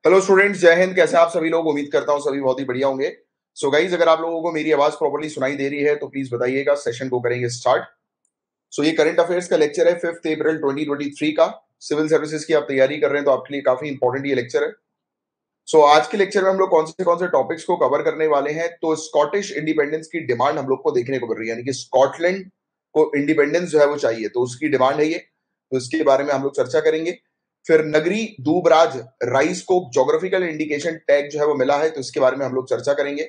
Hello students, जय हिंद। कैसे हैं आप सभी लोग? उम्मीद करता हूं सभी बहुत ही बढ़िया होंगे। सो गाइज, अगर आप लोगों को मेरी आवाज प्रॉपर्ली सुनाई दे रही है तो प्लीज बताइएगा। सेशन को करेंगे स्टार्ट। सो ये करंट अफेयर्स का लेक्चर है 5 अप्रैल 2023 का। सिविल सर्विसेज की आप तैयारी कर रहे हैं तो आपके लिए काफी इंपॉर्टेंट ये लेक्चर है। सो आज के लेक्चर में हम लोग कौन से टॉपिक्स को कवर करने वाले हैं, तो स्कॉटिश इंडिपेंडेंस की डिमांड हम लोग को देखने को मिल रही है, यानी कि स्कॉटलैंड को इंडिपेंडेंस जो है वो चाहिए, तो उसकी डिमांड है ये। तो इसके बारे में हम लोग चर्चा करेंगे। फिर नगरी दूबराज राइस को ज्योग्राफिकल इंडिकेशन टैग जो है वो मिला है, तो इसके बारे में हम लोग चर्चा करेंगे।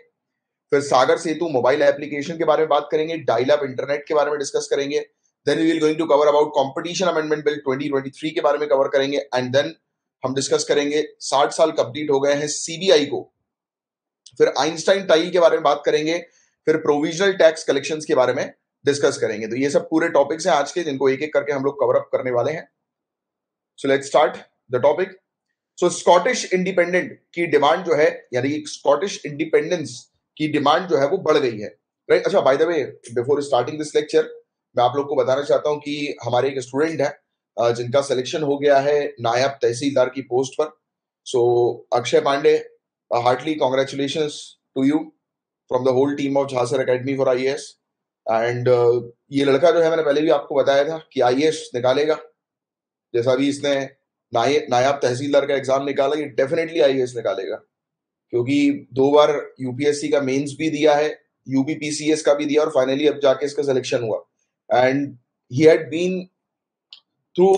फिर सागर सेतु मोबाइल एप्लीकेशन के बारे में बात करेंगे, डायल अप इंटरनेट के बारे में डिस्कस करेंगे। Then we will going to cover about competition amendment bill 2023 के बारे में कवर करेंगे। एंड देन हम डिस्कस करेंगे 60 साल कंप्लीट हो गए हैं सीबीआई को। फिर आइंस्टाइन टाइल के बारे में बात करेंगे। फिर प्रोविजनल टैक्स कलेक्शंस के बारे में डिस्कस करेंगे। तो ये सब पूरे टॉपिक्स हैं आज के, जिनको एक एक करके हम लोग कवर अप करने वाले हैं। So let's start the topic. So Scottish independent की डिमांड जो है, यानी स्कॉटिश इंडिपेंडेंस की डिमांड जो है वो बढ़ गई है, राइट। अच्छा, by the way, before starting this lecture, मैं आप लोग को बताना चाहता हूं कि हमारे एक स्टूडेंट है जिनका सिलेक्शन हो गया है नायब तहसीलदार की पोस्ट पर। So Akshay Pandey, heartily congratulations to you from the whole team of Jhansar academy for IAS. And ये लड़का जो है, मैंने पहले भी आपको बताया था कि आईएएस निकालेगा। जैसा भी इसने नायब तहसीलदार का एग्जाम निकाला, ये डेफिनेटली आईएएस निकालेगा, क्योंकि 2 बार यूपीएससी का मेंस भी दिया है, यूपीपीसीएस का भी दिया, और फाइनली अब जाके इसका सिलेक्शन हुआ। And he had been through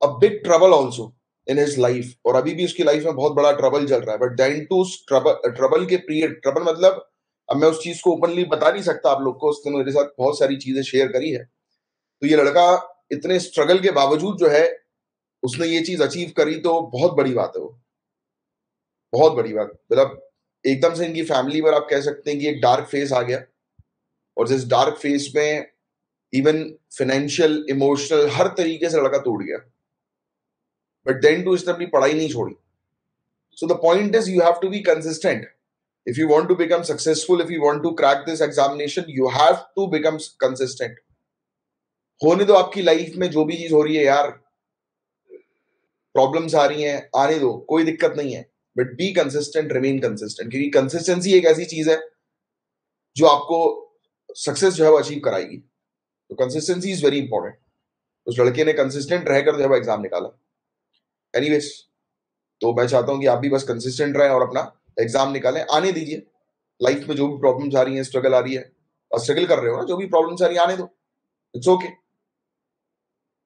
a big trouble also in his life, और अभी भी उसकी लाइफ में बहुत बड़ा ट्रबल चल रहा है। बट देन टू ट्रबल के पीरियड, ट्रबल मतलब, अब मैं उस चीज को ओपनली बता नहीं सकता आप लोग को, उसने मेरे साथ बहुत सारी चीजें शेयर करी है। तो ये लड़का इतने स्ट्रगल के बावजूद जो है, उसने ये चीज अचीव करी, तो बहुत बड़ी बात है वो, बहुत बड़ी बात। मतलब एकदम से इनकी फैमिली पर आप कह सकते हैं कि एक डार्क फेस आ गया, और जिस डार्क फेस में इवन फाइनेंशियल, इमोशनल, हर तरीके से लड़का टूट गया। बट देन टू इसने अपनी पढ़ाई नहीं छोड़ी। So the point is, you have to be consistent if you want to become successful, if you want to crack this examination, you have to become consistent. होने दो आपकी लाइफ में जो भी चीज हो रही है यार, प्रॉब्लम्स आ रही हैं, आने दो, कोई दिक्कत नहीं है। But be consistent, remain consistent, क्योंकि कंसिस्टेंसी एक ऐसी चीज है जो आपको सक्सेस जो है वो अचीव कराएगी। तो कंसिस्टेंसी इज वेरी इंपॉर्टेंट। उस लड़के ने कंसिस्टेंट रहकर जो है वो एग्जाम निकाला। एनीवेज, तो मैं चाहता हूं कि आप भी बस कंसिस्टेंट रहें और अपना एग्जाम निकालें। आने दीजिए, लाइफ में जो भी प्रॉब्लम्स आ रही हैं, स्ट्रगल आ रही है, और स्ट्रगल कर रहे हो ना, जो भी प्रॉब्लम्स आ रही है आने दो, इट्स ओके।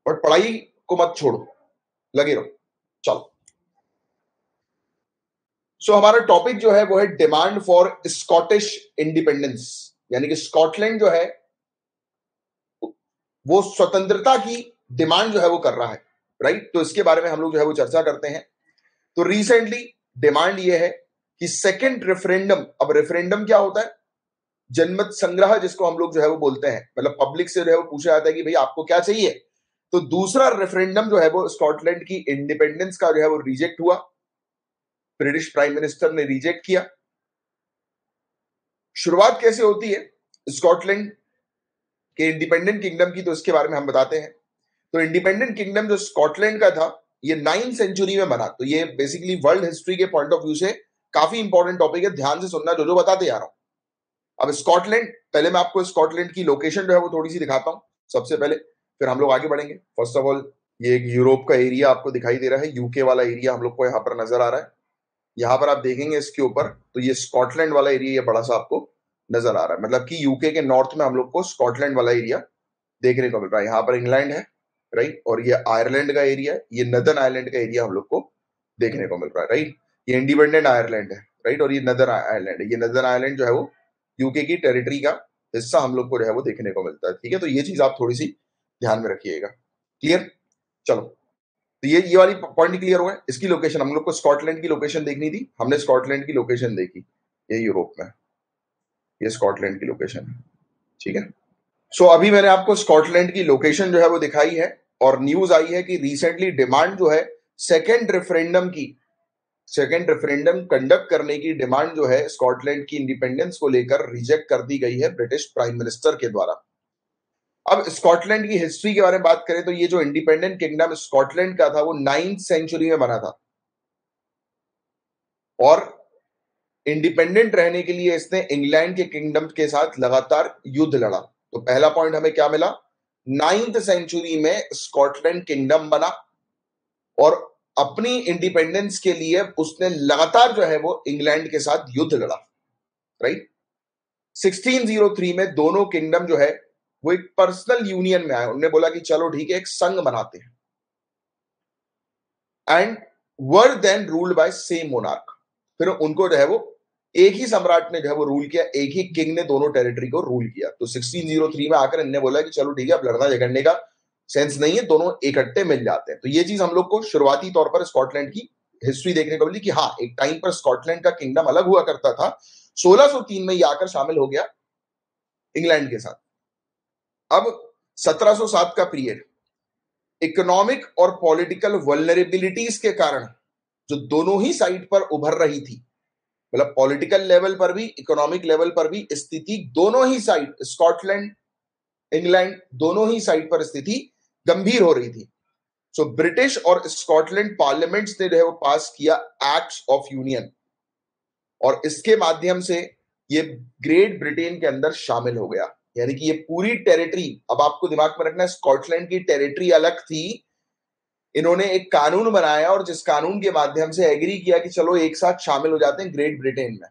बट पढ़ाई को मत छोड़ो, लगे रहो। चलो, सो हमारा टॉपिक जो है वो है डिमांड फॉर स्कॉटिश इंडिपेंडेंस, यानी कि स्कॉटलैंड जो है वो स्वतंत्रता की डिमांड जो है वो कर रहा है, राइट। तो इसके बारे में हम लोग जो है वो चर्चा करते हैं। तो रिसेंटली डिमांड ये है कि सेकंड रेफरेंडम, अब रेफरेंडम क्या होता है? जनमत संग्रह जिसको हम लोग जो है वो बोलते हैं, मतलब पब्लिक से जो है वो पूछा जाता है कि भाई आपको क्या चाहिए। तो दूसरा रेफरेंडम जो है वो स्कॉटलैंड की इंडिपेंडेंस का जो है वो रिजेक्ट हुआ। ब्रिटिश प्राइम मिनिस्टर ने रिजेक्ट किया। शुरुआत कैसे होती है स्कॉटलैंड के इंडिपेंडेंट किंगडम की, तो इसके बारे में हम बताते हैं। तो इंडिपेंडेंट किंगडम जो स्कॉटलैंड का था, ये 9th सेंचुरी में बना। तो ये बेसिकली वर्ल्ड हिस्ट्री के पॉइंट ऑफ व्यू से काफी इंपॉर्टेंट टॉपिक है, ध्यान से सुनना जो जो बताते जा रहा हूं। अब स्कॉटलैंड, पहले मैं आपको स्कॉटलैंड की लोकेशन जो है वो थोड़ी सी दिखाता हूं सबसे पहले, फिर हम लोग आगे बढ़ेंगे। फर्स्ट ऑफ ऑल, ये एक यूरोप का एरिया आपको दिखाई दे रहा है, यूके वाला एरिया हम लोग को यहाँ पर नजर आ रहा है। यहाँ पर आप देखेंगे इसके ऊपर, तो ये स्कॉटलैंड वाला एरिया ये बड़ा सा आपको नजर आ रहा है, मतलब कि यूके के नॉर्थ में हम लोग को स्कॉटलैंड वाला एरिया देखने को मिल रहा है। यहाँ पर इंग्लैंड है, राइट, और ये आयरलैंड का एरिया, ये नदर्न आयरलैंड का एरिया हम लोग को देखने को मिल रहा है, राइट। ये इंडिपेंडेंट आयरलैंड है, राइट, और ये नदर्न आयरलैंड है। ये नदर्न आयरलैंड जो है वो यूके की टेरिटरी का हिस्सा हम लोग को जो है वो देखने को मिलता है, ठीक है। तो ये चीज आप थोड़ी सी ध्यान में रखिएगा। क्लियर? चलो, तो ये वाली पॉइंट क्लियर हुआ है। इसकी लोकेशन, हम लोग को स्कॉटलैंड की लोकेशन देखनी थी, हमने स्कॉटलैंड की लोकेशन देखी, ये यूरोप में, ये स्कॉटलैंड की लोकेशन है, ठीक है। सो अभी मैंने आपको स्कॉटलैंड की लोकेशन जो है वो दिखाई है, और न्यूज आई है कि रिसेंटली डिमांड जो है सेकेंड रेफरेंडम की, सेकेंड रेफरेंडम कंडक्ट करने की डिमांड जो है स्कॉटलैंड की इंडिपेंडेंस को लेकर रिजेक्ट कर दी गई है ब्रिटिश प्राइम मिनिस्टर के द्वारा। अब स्कॉटलैंड की हिस्ट्री के बारे में बात करें, तो ये जो इंडिपेंडेंट किंगडम स्कॉटलैंड का था वो 9th सेंचुरी में बना था। और इंडिपेंडेंट रहने के लिए इसने इंग्लैंड के किंगडम के साथ लगातार युद्ध लड़ा। तो पहला पॉइंट हमें क्या मिला, 9th सेंचुरी में स्कॉटलैंड किंगडम बना और अपनी इंडिपेंडेंस के लिए उसने लगातार जो है वो इंग्लैंड के साथ युद्ध लड़ा, राइट। 1603 में दोनों किंगडम जो है वो एक पर्सनल यूनियन में आए। उन्होंने बोला कि चलो ठीक है, एक संघ बनाते हैं, and were then ruled by same monarch. फिर उनको जो है वो एक ही सम्राट ने जो है वो रूल किया, एक ही किंग ने दोनों टेरिटरी को रूल किया। तो 1603 में आकर इन्होंने बोला कि चलो ठीक है, अब लड़ना झगड़ने का सेंस नहीं है, दोनों इकट्ठे मिल जाते हैं। तो ये चीज हम लोग को शुरुआती तौर पर स्कॉटलैंड की हिस्ट्री देखने को मिली कि हाँ, एक टाइम पर स्कॉटलैंड का किंगडम अलग हुआ करता था। 1603 में ये आकर शामिल हो गया इंग्लैंड के साथ। अब 1707 का पीरियड, इकोनॉमिक और पॉलिटिकल वल्नरेबिलिटीज के कारण जो दोनों ही साइड पर उभर रही थी, मतलब पॉलिटिकल लेवल पर भी इकोनॉमिक लेवल पर भी स्थिति दोनों ही साइड, स्कॉटलैंड इंग्लैंड दोनों ही साइड पर स्थिति गंभीर हो रही थी। सो ब्रिटिश और स्कॉटलैंड पार्लियामेंट्स ने जो है वो पास किया एक्ट्स ऑफ यूनियन, और इसके माध्यम से ये ग्रेट ब्रिटेन के अंदर शामिल हो गया। यानी कि ये पूरी टेरिटरी, अब आपको दिमाग में रखना है, स्कॉटलैंड की टेरिटरी अलग थी, इन्होंने एक कानून बनाया और जिस कानून के माध्यम से एग्री किया कि चलो एक साथ शामिल हो जाते हैं ग्रेट ब्रिटेन में।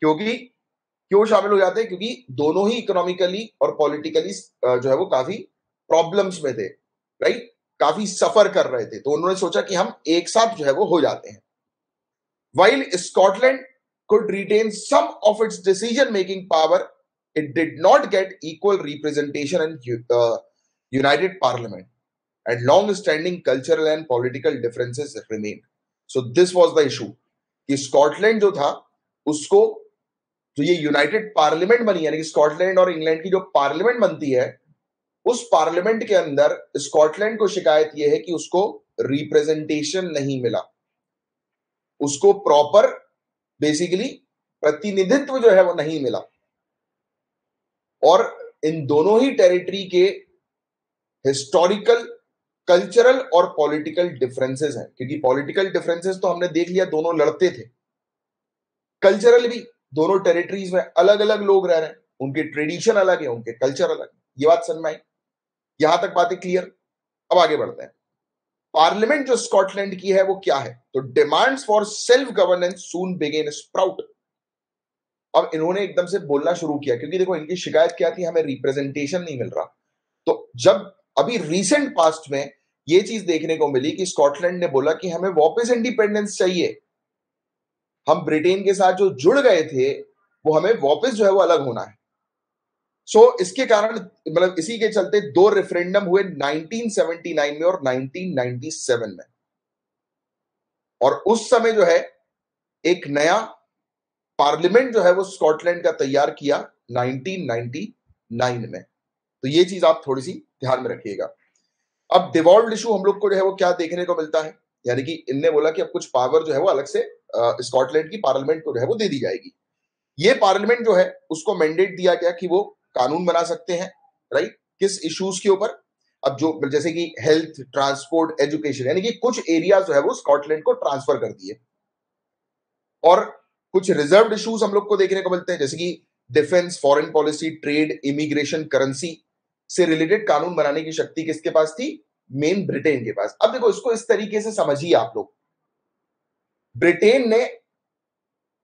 क्यों शामिल हो जाते हैं? क्योंकि दोनों ही इकोनॉमिकली और पॉलिटिकली जो है वो काफी प्रॉब्लम्स में थे, राइट, काफी सफर कर रहे थे। तो उन्होंने सोचा कि हम एक साथ जो है वो हो जाते हैं। While Scotland could retain some of its decision-making power, it did not get equal representation in United Parliament, and long-standing cultural and political differences remained. So this was the issue कि स्कॉटलैंड जो था उसको, जो ये United parliament बनी, यानी कि Scotland और इंग्लैंड की जो पार्लियामेंट बनती है, उस पार्लियामेंट के अंदर स्कॉटलैंड को शिकायत यह है कि उसको रिप्रेजेंटेशन नहीं मिला, उसको प्रॉपर बेसिकली प्रतिनिधित्व जो है वो नहीं मिला। और इन दोनों ही टेरिटरी के हिस्टोरिकल, कल्चरल और पॉलिटिकल डिफरेंसेस हैं, क्योंकि पॉलिटिकल डिफरेंसेस तो हमने देख लिया, दोनों लड़ते थे। कल्चरल भी दोनों टेरिटरीज में अलग अलग लोग रह रहे हैं, उनके ट्रेडिशन अलग है, उनके कल्चर अलग है। ये बात समझ में आई? यहां तक बातें क्लियर। अब आगे बढ़ते हैं। पार्लियामेंट जो स्कॉटलैंड की है वो क्या है? तो demands for self governance soon began sprout. अब इन्होंने एकदम से बोलना शुरू किया, क्योंकि देखो इनकी शिकायत क्या थी, हमें रिप्रेजेंटेशन नहीं मिल रहा। तो जब अभी रिसेंट पास्ट में ये चीज देखने को मिली कि स्कॉटलैंड ने बोला कि हमें वापस इंडिपेंडेंस चाहिए, हम ब्रिटेन के साथ जो जुड़ गए थे वो हमें वापस जो है वो अलग होना है। सो इसके कारण, मतलब इसी के चलते दो रेफरेंडम हुए 1979 में और 1997 में, और उस समय जो है एक नया पार्लियामेंट जो है वो स्कॉटलैंड का तैयार किया 1999 में। तो ये चीज आप थोड़ी सी ध्यान में रखिएगा। अब डिवॉल्व्ड इशू हम लोग को जो है वो क्या देखने को मिलता है, यानी कि इनने बोला कि अब कुछ पावर जो है वो अलग से स्कॉटलैंड की पार्लियामेंट को जो है वो दे दी जाएगी। ये पार्लियामेंट जो है उसको मैंडेट दिया गया कि वो कानून बना सकते हैं, राइट, किस इश्यूज के ऊपर। अब जो जैसे कि हेल्थ, ट्रांसपोर्ट, एजुकेशन, यानी कि कुछ एरिया जो है वो स्कॉटलैंड को ट्रांसफर कर दिए। और कुछ रिजर्व्ड इश्यूज हम लोग को देखने को मिलते हैं, जैसे कि defence, foreign policy, trade, immigration, currency से रिलेटेड कानून बनाने की शक्ति किसके पास थी? मेन ब्रिटेन के पास। अब देखो इसको इस तरीके से समझिए आप लोग, ब्रिटेन ने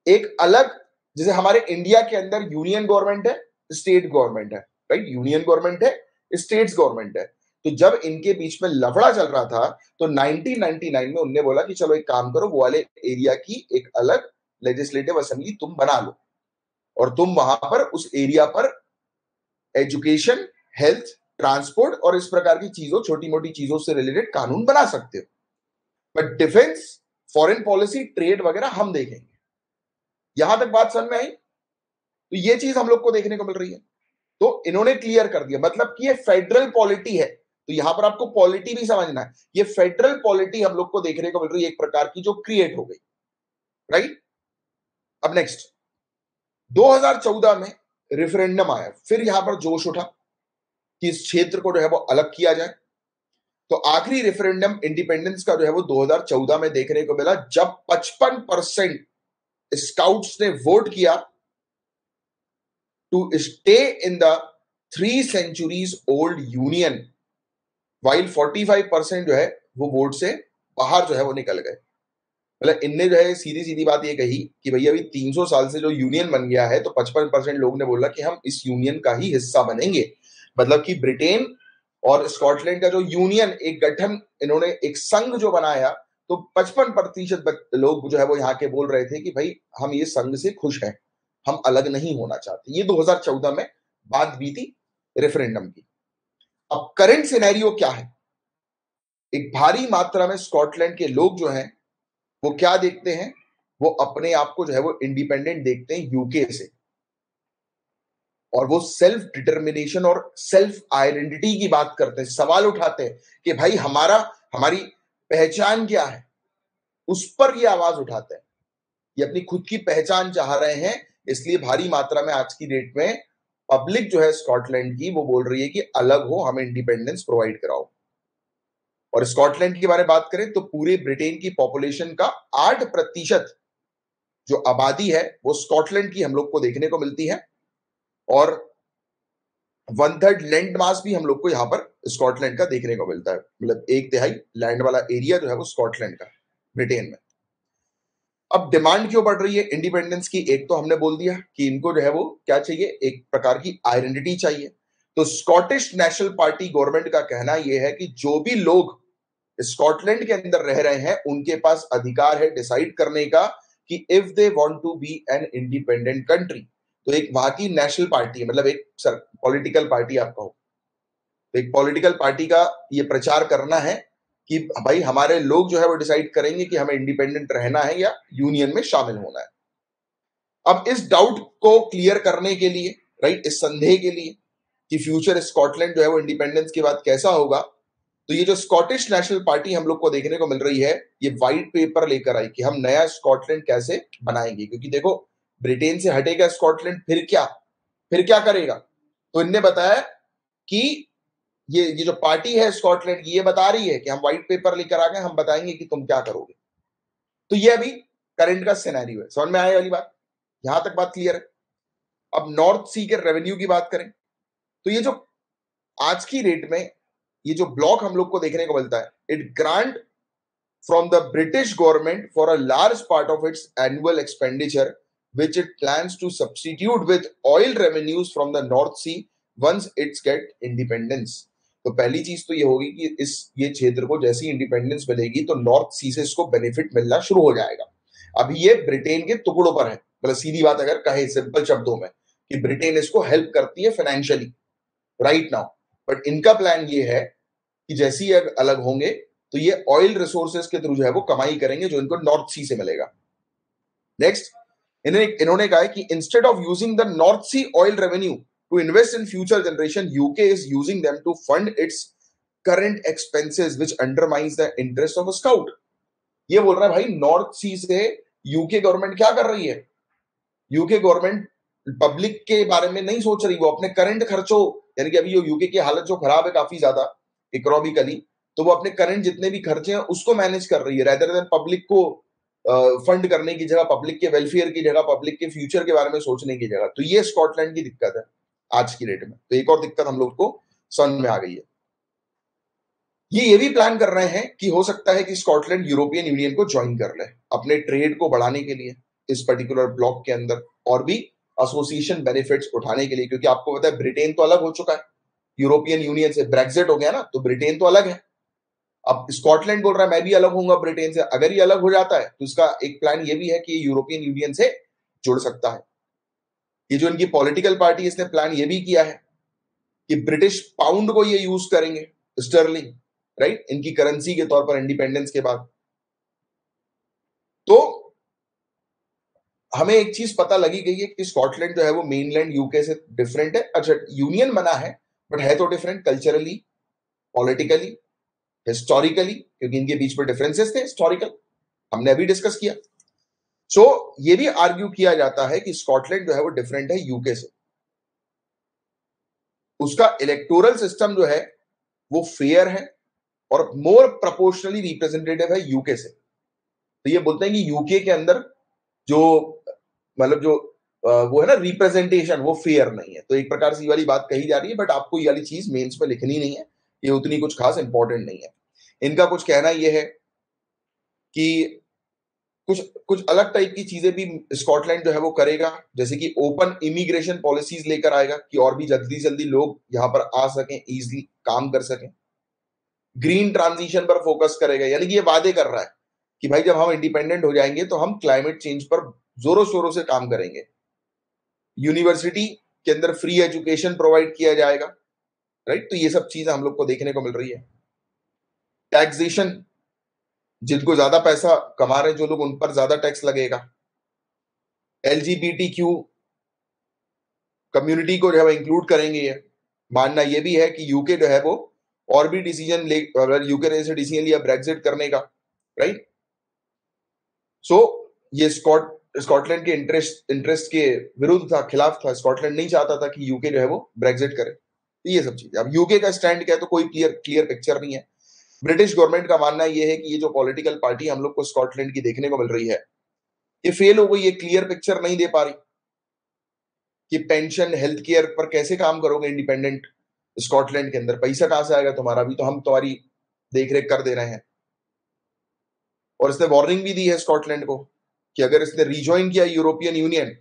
एक अलग, जैसे हमारे इंडिया के अंदर यूनियन गवर्नमेंट है, स्टेट गवर्नमेंट है, राइट, यूनियन गवर्नमेंट है, स्टेट्स गवर्नमेंट है। तो जब इनके बीच में लफड़ा चल रहा था तो 1999 में उनने बोला कि चलो एक काम करो, वो वाले एरिया की एक अलग लेजिस्लेटिव असेंबली तुम बना लो, और तुम वहां पर उस एरिया पर एजुकेशन, हेल्थ, ट्रांसपोर्ट और इस प्रकार की चीजों, छोटी मोटी चीजों से रिलेटेड कानून बना सकते हो, but defence, foreign policy, trade वगैरह हम देखेंगे। यहां तक बात समझ में आई? तो ये चीज हम लोग को देखने को मिल रही है। तो इन्होंने क्लियर कर दिया, मतलब कि ये फेडरल पॉलिटी है। तो यहां पर आपको पॉलिटी भी समझना है, ये फेडरल पॉलिटी हम लोग को देखने को मिल रही है एक प्रकार की, जो क्रिएट हो गई, राइट। अब नेक्स्ट 2014 में रेफरेंडम आया, फिर यहां पर जोश उठा कि इस क्षेत्र को जो है वो अलग किया जाए। तो आखिरी रेफरेंडम इंडिपेंडेंस का जो है वो 2014 में देखने को मिला, जब 55% स्काउट्स ने वोट किया to stay in the 3 centuries old union, while 45% जो है वो वोट से बाहर जो है वो निकल गए। मतलब इनने जो है सीधी सीधी बात ये कही कि भैया अभी 300 साल से जो यूनियन बन गया है तो 55% लोग ने बोला कि हम इस यूनियन का ही हिस्सा बनेंगे। मतलब कि ब्रिटेन और स्कॉटलैंड का जो यूनियन, एक गठन, इन्होंने एक संघ जो बनाया, तो 55% लोग जो है वो यहाँ के बोल रहे थे कि भाई हम ये संघ से खुश हैं, हम अलग नहीं होना चाहते। ये 2014 में बात भी थी रेफरेंडम की। अब करंट सिनेरियो क्या है? एक भारी मात्रा में स्कॉटलैंड के लोग जो हैं वो क्या देखते हैं? वो अपने आप को जो है वो इंडिपेंडेंट देखते हैं यूके से, और वो सेल्फ डिटर्मिनेशन और सेल्फ आइडेंटिटी की बात करते हैं, सवाल उठाते हैं कि भाई हमारी पहचान क्या है, उस पर ये आवाज उठाते हैं। ये अपनी खुद की पहचान चाह रहे हैं, इसलिए भारी मात्रा में आज की डेट में पब्लिक जो है स्कॉटलैंड की वो बोल रही है कि अलग हो, हमें इंडिपेंडेंस प्रोवाइड कराओ। और स्कॉटलैंड के बारे में बात करें तो पूरे ब्रिटेन की पॉपुलेशन का 8% जो आबादी है वो स्कॉटलैंड की हम लोग को देखने को मिलती है, और 1/3 लैंड मास भी हम लोग को यहाँ पर स्कॉटलैंड का देखने को मिलता है। मतलब 1/3 लैंड वाला एरिया जो है वो स्कॉटलैंड का ब्रिटेन में। अब डिमांड क्यों बढ़ रही है इंडिपेंडेंस की? एक तो हमने बोल दिया कि इनको जो है वो क्या चाहिए, एक प्रकार की आइडेंटिटी चाहिए। तो स्कॉटिश नेशनल पार्टी गवर्नमेंट का कहना यह है कि जो भी लोग स्कॉटलैंड के अंदर रह रहे हैं उनके पास अधिकार है डिसाइड करने का कि if they want to be an independent country. तो एक वहां की नेशनल पार्टी है, मतलब एक पॉलिटिकल पार्टी आप कहो, तो एक पॉलिटिकल पार्टी का ये प्रचार करना है कि भाई हमारे लोग जो है वो डिसाइड करेंगे कि हमें इंडिपेंडेंट रहना है या यूनियन में शामिल होना है। अब इस डाउट को क्लियर करने के लिए, राइट, इस संदेह के लिए कि फ्यूचर स्कॉटलैंड जो है वो इंडिपेंडेंस के बाद कैसा होगा, तो ये जो स्कॉटिश नेशनल पार्टी हम लोग को देखने को मिल रही है, ये व्हाइट पेपर लेकर आई कि हम नया स्कॉटलैंड कैसे बनाएंगे। क्योंकि देखो, ब्रिटेन से हटेगा स्कॉटलैंड, फिर क्या करेगा? तो इनने बताया कि ये जो पार्टी है स्कॉटलैंड की, ये बता रही है कि हम व्हाइट पेपर लेकर आ गए, हम बताएंगे कि तुम क्या करोगे। तो ये अभी करंट का सिनेरियो है। समझ में आए वाली बात? यहां तक बात क्लियर है। अब नॉर्थ सी के रेवेन्यू की बात करें तो ये जो आज की डेट में ये जो ब्लॉक हम लोग को देखने को मिलता है, it grant from the British government for a large part of its annual expenditure which it plans to substitute with oil revenues from the North Sea once it's get independence। तो पहली चीज तो ये होगी कि ये क्षेत्र को जैसी इंडिपेंडेंस मिलेगी तो नॉर्थ सी से इसको बेनिफिट मिलना शुरू हो जाएगा। अभी ये ब्रिटेन के टुकड़ों पर है, मतलब सीधी बात अगर कहे सिंपल शब्दों में कि ब्रिटेन इसको हेल्प करती है फाइनेंशियली राइट नाउ, बट इनका प्लान ये है कि जैसे ही अलग होंगे तो ये ऑयल रिसोर्सेज के थ्रू जो है वो कमाई करेंगे जो इनको नॉर्थ सी से मिलेगा। नेक्स्ट, इन्होंने कहा है कि instead of using the North Sea oil revenue to invest in future generation, UK is using them to fund its current expenses which undermines the interest of a Scot. ये बोल रहा है भाई नॉर्थ सी से यूके गवर्नमेंट क्या कर रही है? यूके गवर्नमेंट पब्लिक के बारे में नहीं सोच रही, वो अपने करंट खर्चों, यानी कि अभी जो यूके की हालत जो खराब है काफी ज्यादा इकोनॉमिकली, तो वो अपने करंट जितने भी खर्चे हैं उसको मैनेज कर रही है, रेदर देन पब्लिक को फंड करने की जगह, पब्लिक के वेलफेयर की जगह, पब्लिक के फ्यूचर के बारे में सोचने की जगह। तो ये स्कॉटलैंड की दिक्कत है आज की डेट में। तो एक और दिक्कत हम लोग को समझ में आ गई है। ये भी प्लान कर रहे हैं कि हो सकता है कि स्कॉटलैंड यूरोपियन यूनियन को ज्वाइन कर ले अपने ट्रेड को बढ़ाने के लिए इस पर्टिकुलर ब्लॉक के अंदर, और भी एसोसिएशन बेनिफिट्स उठाने के लिए। क्योंकि आपको पता है ब्रिटेन तो अलग हो चुका है यूरोपियन यूनियन से, ब्रेक्सिट हो गया ना, तो ब्रिटेन तो अलग है। अब स्कॉटलैंड बोल रहा है मैं भी अलग होऊंगा ब्रिटेन से। अगर ये अलग हो जाता है तो इसका एक प्लान ये भी है कि ये यूरोपियन यूनियन से जुड़ सकता है। ये जो इनकी पॉलिटिकल पार्टी, इसने प्लान ये भी किया है कि ब्रिटिश पाउंड को ये यूज करेंगे, स्टर्लिंग, राइट, इनकी करेंसी के तौर पर इंडिपेंडेंस के बाद। तो हमें एक चीज पता लगी गई है कि स्कॉटलैंड जो है वो मेनलैंड यूके से डिफरेंट है। अच्छा, यूनियन बना है बट है तो डिफरेंट कल्चरली, पॉलिटिकली, हिस्टोरिकली, क्योंकि इनके बीच में डिफरेंसेस थे हिस्टोरिकल, हमने अभी डिस्कस किया। सो ये भी आर्ग्यू किया जाता है कि स्कॉटलैंड जो है वो डिफरेंट है यूके से। उसका इलेक्टोरल सिस्टम जो है वो फेयर है और मोर प्रोपोर्शनली रिप्रेजेंटेटिव है यूके से। तो ये बोलते हैं कि यूके के अंदर जो मतलब जो वो है ना रिप्रेजेंटेशन, वो फेयर नहीं है। तो एक प्रकार से ये वाली बात कही जा रही है, बट आपको ये वाली चीज मेंस में लिखनी नहीं है, ये उतनी कुछ खास इंपॉर्टेंट नहीं है। इनका कुछ कहना ये है कि कुछ कुछ अलग टाइप की चीजें भी स्कॉटलैंड जो है वो करेगा, जैसे कि ओपन इमिग्रेशन पॉलिसीज लेकर आएगा कि और भी जल्दी जल्दी लोग यहाँ पर आ सकें, इजीली काम कर सकें। ग्रीन ट्रांजिशन पर फोकस करेगा, यानी कि ये वादे कर रहा है कि भाई जब हम इंडिपेंडेंट हो जाएंगे तो हम क्लाइमेट चेंज पर जोरों शोरों से काम करेंगे। यूनिवर्सिटी के अंदर फ्री एजुकेशन प्रोवाइड किया जाएगा, राइट। तो ये सब चीजें हम लोग को देखने को मिल रही है। टैक्सेशन, जिनको ज्यादा पैसा कमा रहे हैं जो लोग, उन पर ज्यादा टैक्स लगेगा। LGBTQ कम्युनिटी को जो है वो इंक्लूड करेंगे। ये मानना ये भी है कि यूके जो है वो और भी डिसीजन ले, अगर यूके ने ऐसे डिसीजन लिया ब्रेक्सिट करने का, राइट। सो ये स्कॉटलैंड के इंटरेस्ट के विरुद्ध था, खिलाफ था। स्कॉटलैंड नहीं चाहता था कि यूके जो है वो ब्रेक्सिट करे। तो ये सब चीजें, अब यूके का स्टैंड क्या है तो कोई क्लियर पिक्चर नहीं है। ब्रिटिश गवर्नमेंट का मानना यह है कि ये जो पॉलिटिकल पार्टी हम लोग को स्कॉटलैंड की देखने को मिल रही है, ये फेल हो गई, ये क्लियर पिक्चर नहीं दे पा रही कि पेंशन हेल्थ केयर पर कैसे काम करोगे इंडिपेंडेंट स्कॉटलैंड के अंदर, पैसा कहां से आएगा तुम्हारा, अभी तो हम तुम्हारी देखरेख कर दे रहे हैं। और इसने वार्निंग भी दी है स्कॉटलैंड को कि अगर इसने रिज्वाइन किया यूरोपियन यूनियन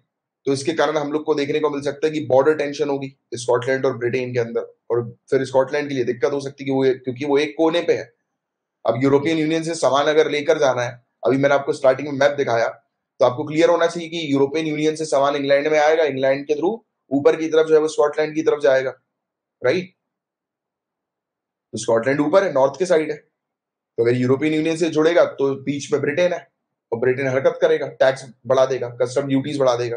तो इसके कारण हम लोग को देखने को मिल सकता है कि बॉर्डर टेंशन होगी स्कॉटलैंड और ब्रिटेन के अंदर, और फिर स्कॉटलैंड के लिए दिक्कत हो सकती है क्योंकि वो एक कोने पे है। अब यूरोपियन यूनियन से सामान अगर लेकर जाना है, अभी मैंने आपको स्टार्टिंग में मैप दिखाया, तो आपको क्लियर होना चाहिए कि यूरोपियन यूनियन से सामान इंग्लैंड में आएगा, इंग्लैंड के थ्रू ऊपर की तरफ जो है वो स्कॉटलैंड की तरफ जाएगा, राइट। तो स्कॉटलैंड ऊपर है, नॉर्थ के साइड है। तो अगर यूरोपियन यूनियन से जुड़ेगा तो बीच में ब्रिटेन है, और ब्रिटेन हरकत करेगा, टैक्स बढ़ा देगा, कस्टम ड्यूटीज बढ़ा देगा,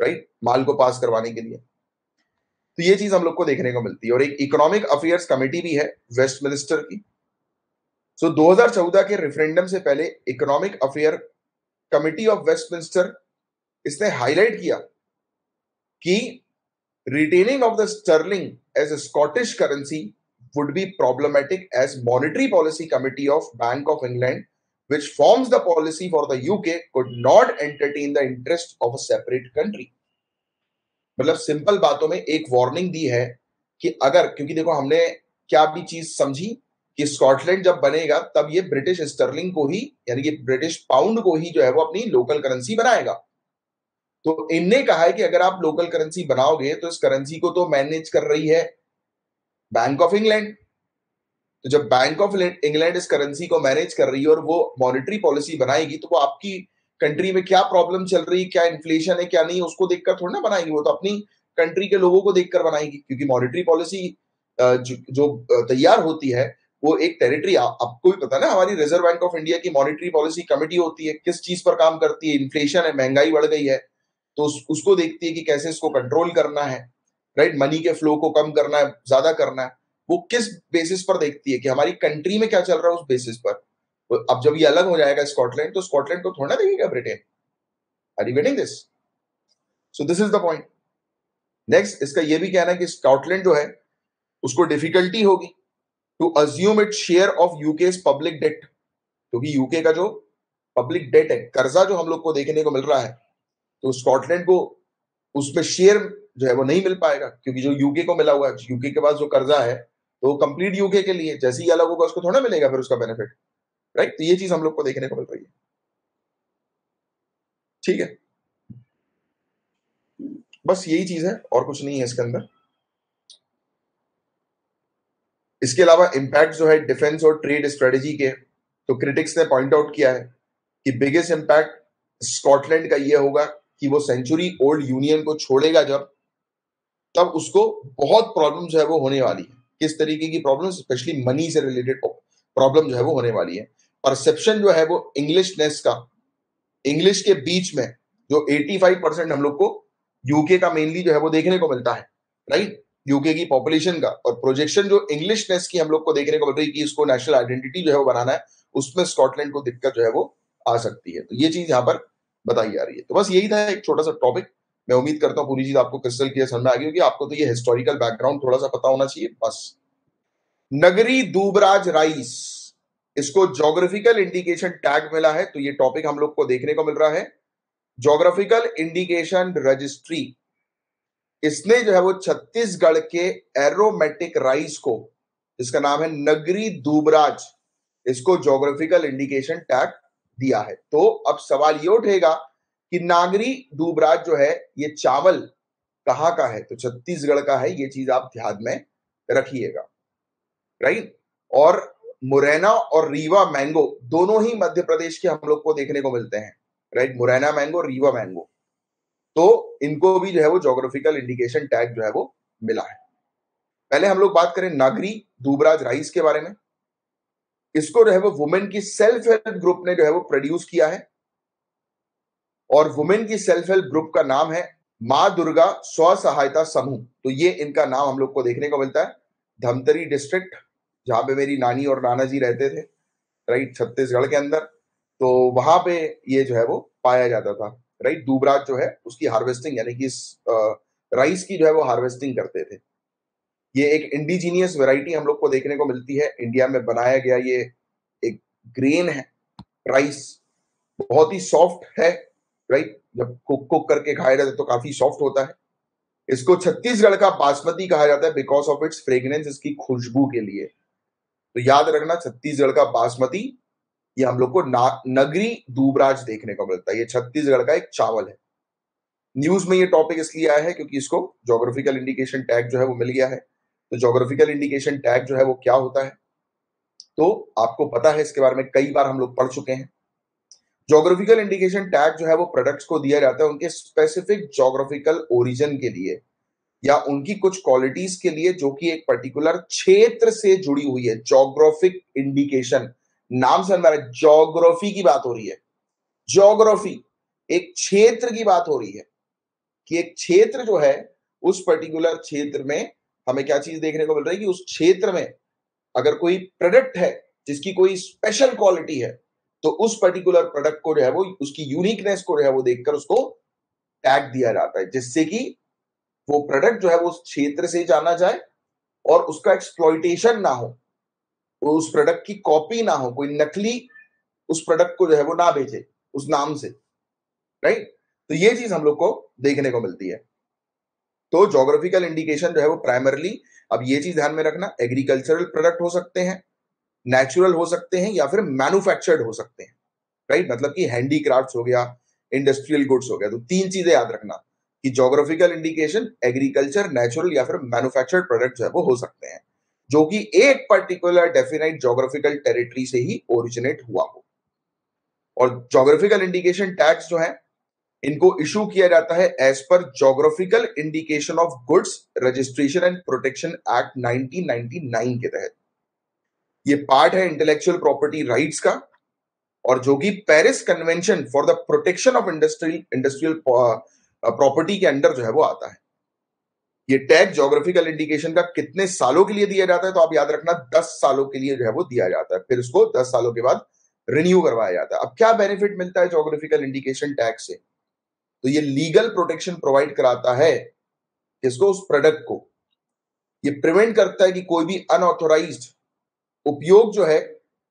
राइट, माल को पास करवाने के लिए। तो ये चीज हम लोग को देखने को मिलती है। और एक इकोनॉमिक अफेयर्स कमेटी भी है वेस्टमिनिस्टर की। सो 2014 के रेफरेंडम से पहले economic affair committee of Westminster इसने हाईलाइट किया कि retaining of the sterling as a Scottish currency would be problematic as monetary policy committee of Bank of England, which forms the policy for the UK, could not entertain the interest of a separate country. मतलब simple बातों में एक warning दी है कि अगर, क्योंकि देखो हमने क्या भी चीज समझी कि स्कॉटलैंड जब बनेगा तब ये ब्रिटिश स्टर्लिंग को ही, यानी कि ब्रिटिश पाउंड को ही जो है वो अपनी लोकल करेंसी बनाएगा। तो इनने कहा है कि अगर आप लोकल करेंसी बनाओगे तो इस करेंसी को तो मैनेज कर रही है बैंक ऑफ इंग्लैंड। तो जब बैंक ऑफ इंग्लैंड इस करेंसी को मैनेज कर रही है और वो मॉनेटरी पॉलिसी बनाएगी, तो वो आपकी कंट्री में क्या प्रॉब्लम चल रही है, क्या इन्फ्लेशन है क्या नहीं, उसको देखकर थोड़ी ना बनाएगी, वो तो अपनी कंट्री के लोगों को देखकर बनाएगी। क्योंकि मॉनेटरी पॉलिसी जो तैयार होती है वो एक टेरिटरी, आपको भी पता है ना, हमारी रिजर्व बैंक ऑफ इंडिया की मॉनेटरी पॉलिसी कमेटी होती है, किस चीज पर काम करती है, इन्फ्लेशन है, महंगाई बढ़ गई है, तो उसको देखती है कि कैसे इसको कंट्रोल करना है, राइट, मनी के फ्लो को कम करना है, ज्यादा करना है। वो किस बेसिस पर देखती है कि हमारी कंट्री में क्या चल रहा है, उस बेसिस पर। तो अब जब ये अलग हो जाएगा स्कॉटलैंड, तो स्कॉटलैंड को थोड़ा देखेगा Britain. Are you getting this? So this is the point. Next, इसका ये भी कहना है कि स्कॉटलैंड जो है उसको डिफिकल्टी होगी to assume it share of UK public debt, क्योंकि यूके का जो पब्लिक डेट है, कर्जा जो हम लोग को देखने को मिल रहा है, तो स्कॉटलैंड को उसमें शेयर जो है वो नहीं मिल पाएगा, क्योंकि जो यूके को मिला हुआ है, यूके के पास जो कर्जा है तो वो कंप्लीट यूके के लिए, जैसे ही अलग होगा उसको थोड़ा मिलेगा फिर उसका बेनिफिट, राइट। तो ये चीज हम लोग को देखने को मिल रही है, ठीक है। बस यही चीज है और कुछ नहीं है इसके अंदर। इसके अलावा इम्पैक्ट जो है डिफेंस और ट्रेड स्ट्रेटेजी के, तो क्रिटिक्स ने पॉइंट आउट किया है कि बिगेस्ट इम्पैक्ट स्कॉटलैंड का ये होगा कि वो सेंचुरी ओल्ड यूनियन को छोड़ेगा जब, तब उसको बहुत प्रॉब्लम जो है वो होने वाली है। किस तरीके की प्रॉब्लम? स्पेशली मनी से रिलेटेड प्रॉब्लम जो है वो होने वाली है। परसेप्शन जो है वो इंग्लिशनेस का, इंग्लिश के बीच में जो 85% हम लोग को यूके का मेनली जो है वो देखने को मिलता है, राइट, यूके की पॉपुलेशन का। और प्रोजेक्शन जो इंग्लिशनेस की हम लोग को देखने को मिल रही है कि इसको नेशनल आइडेंटिटी जो है वो बनाना है, उसमें स्कॉटलैंड को दिक्कत जो है वो आ सकती है। तो ये चीज यहाँ पर बताई जा रही है। तो बस यही था एक छोटा सा टॉपिक। मैं उम्मीद करता हूँ पूरी चीज आपको क्रिस्टल क्लियर समझ में आ गई होगी। आपको तो ये हिस्टोरिकल बैकग्राउंड थोड़ा सा पता होना चाहिए बस। नगरी दूबराज राइस, इसको ज्योग्राफिकल इंडिकेशन टैग मिला है, तो ये टॉपिक हम लोग को देखने को मिल रहा है ज्योग्राफिकल इंडिकेशन रजिस्ट्री, इसने जो है वो छत्तीसगढ़ के एरोमेटिक राइस को, जिसका नाम है नगरी दूबराज, इसको ज्योग्राफिकल इंडिकेशन टैग दिया है। तो अब सवाल ये उठेगा कि नागरी दूबराज जो है ये चावल कहां का है, तो छत्तीसगढ़ का है, ये चीज आप ध्यान में रखिएगा, राइट। और मुरैना और रीवा मैंगो दोनों ही मध्य प्रदेश के हम लोग को देखने को मिलते हैं, right. Morena mango, Rewa mango, तो इनको भी जो है वो ज्योग्राफिकल इंडिकेशन टैग जो है वो मिला है। पहले हम लोग बात करें नागरी दूबराज राइस के बारे में। इसको जो है वो वुमेन की सेल्फ हेल्प ग्रुप ने जो है वो प्रोड्यूस किया है, और वुमेन की सेल्फ हेल्प ग्रुप का नाम है मां दुर्गा स्व सहायता समूह। तो ये इनका नाम हम लोग को देखने को मिलता है धमतरी डिस्ट्रिक्ट, जहां पे मेरी नानी और नाना जी रहते थे, राइट, छत्तीसगढ़ के अंदर। तो वहां पे ये जो है वो पाया जाता था, राइट। दूबराज जो है उसकी हार्वेस्टिंग, यानी कि इस राइस की जो है वो हार्वेस्टिंग करते थे। ये एक इंडिजीनियस वैरायटी हम लोग को देखने को मिलती है, इंडिया में बनाया गया ये एक ग्रेन है राइस, बहुत ही सॉफ्ट है, राइट। जब कुक करके खाया जाता है तो काफी सॉफ्ट होता है। इसको छत्तीसगढ़ का बासमती कहा जाता है बिकॉज ऑफ इट्स फ्रेग्रेंस, इसकी खुशबू के लिए। तो याद रखना, छत्तीसगढ़ का बासमती, ये हम लोग को नगरी दूबराज देखने को मिलता है, ये छत्तीसगढ़ का एक चावल है। न्यूज में ये टॉपिक इसलिए आया है क्योंकि इसको ज्योग्राफिकल इंडिकेशन टैग जो है वो मिल गया है। तो ज्योग्राफिकल इंडिकेशन टैग जो है वो क्या होता है, तो आपको पता है, इसके बारे में कई बार हम लोग पढ़ चुके हैं। ज्योग्राफिकल इंडिकेशन टैग जो है वो प्रोडक्ट्स को दिया जाता है उनके स्पेसिफिक ज्योग्राफिकल ओरिजिन के लिए, या उनकी कुछ क्वालिटीज के लिए जो कि एक पर्टिकुलर क्षेत्र से जुड़ी हुई है। ज्योग्राफिक इंडिकेशन, नाम से हमारा ज्योग्राफी की बात हो रही है, ज्योग्राफी एक क्षेत्र की बात हो रही है, कि एक क्षेत्र जो है उस पर्टिकुलर क्षेत्र में हमें क्या चीज देखने को मिल रही है कि उस क्षेत्र में अगर कोई प्रोडक्ट है जिसकी कोई स्पेशल क्वालिटी है, तो उस पर्टिकुलर प्रोडक्ट को जो है वो उसकी यूनिकनेस को जो है वो देखकर उसको टैग दिया जाता है, जिससे कि वो प्रोडक्ट जो है वो उस क्षेत्र से जाना जाए और उसका एक्सप्लॉइटेशन ना हो, उस प्रोडक्ट की कॉपी ना हो, कोई नकली उस प्रोडक्ट को जो है वो ना बेचे उस नाम से, राइट। तो ये चीज हम लोग को देखने को मिलती है। तो ज्योग्राफिकल इंडिकेशन जो है वो प्राइमरली, अब ये चीज ध्यान में रखना, एग्रीकल्चरल प्रोडक्ट हो सकते हैं, नेचुरल हो सकते हैं, या फिर मैन्युफैक्चर्ड हो सकते हैं, राइट। मतलब कि हैंडीक्राफ्ट्स हो गया, इंडस्ट्रियल गुड्स हो गया। तो तीन चीजें याद रखना कि ज्योग्राफिकल इंडिकेशन एग्रीकल्चर, नेचुरल या फिर मैन्युफैक्चर्ड प्रोडक्ट जो है वो हो सकते हैं, जो कि एक पर्टिकुलर डेफिनाइट ज्योग्राफिकल टेरिटरी से ही ओरिजिनेट हुआ हो। और ज्योग्राफिकल इंडिकेशन टैग्स जो है इनको इशू किया जाता है as per geographical indication of goods registration and protection act 1999 के तहत। ये पार्ट है इंटेलेक्चुअल प्रॉपर्टी राइट्स का, और जो कि Paris convention for the protection of industrial property के अंडर जो है वो आता है। ये टैग ज्योग्राफिकल इंडिकेशन का कितने सालों के लिए दिया जाता है, तो आप याद रखना 10 सालों के लिए जो है वो दिया जाता है, फिर इसको 10 सालों के बाद रिन्यू करवाया जाता है। अब क्या बेनिफिट मिलता है ज्योग्राफिकल इंडिकेशन टैग से, तो ये लीगल प्रोटेक्शन प्रोवाइड कराता है इसको, उस प्रोडक्ट को। ये प्रिवेंट करता है कि कोई भी अनऑथोराइज्ड उपयोग जो है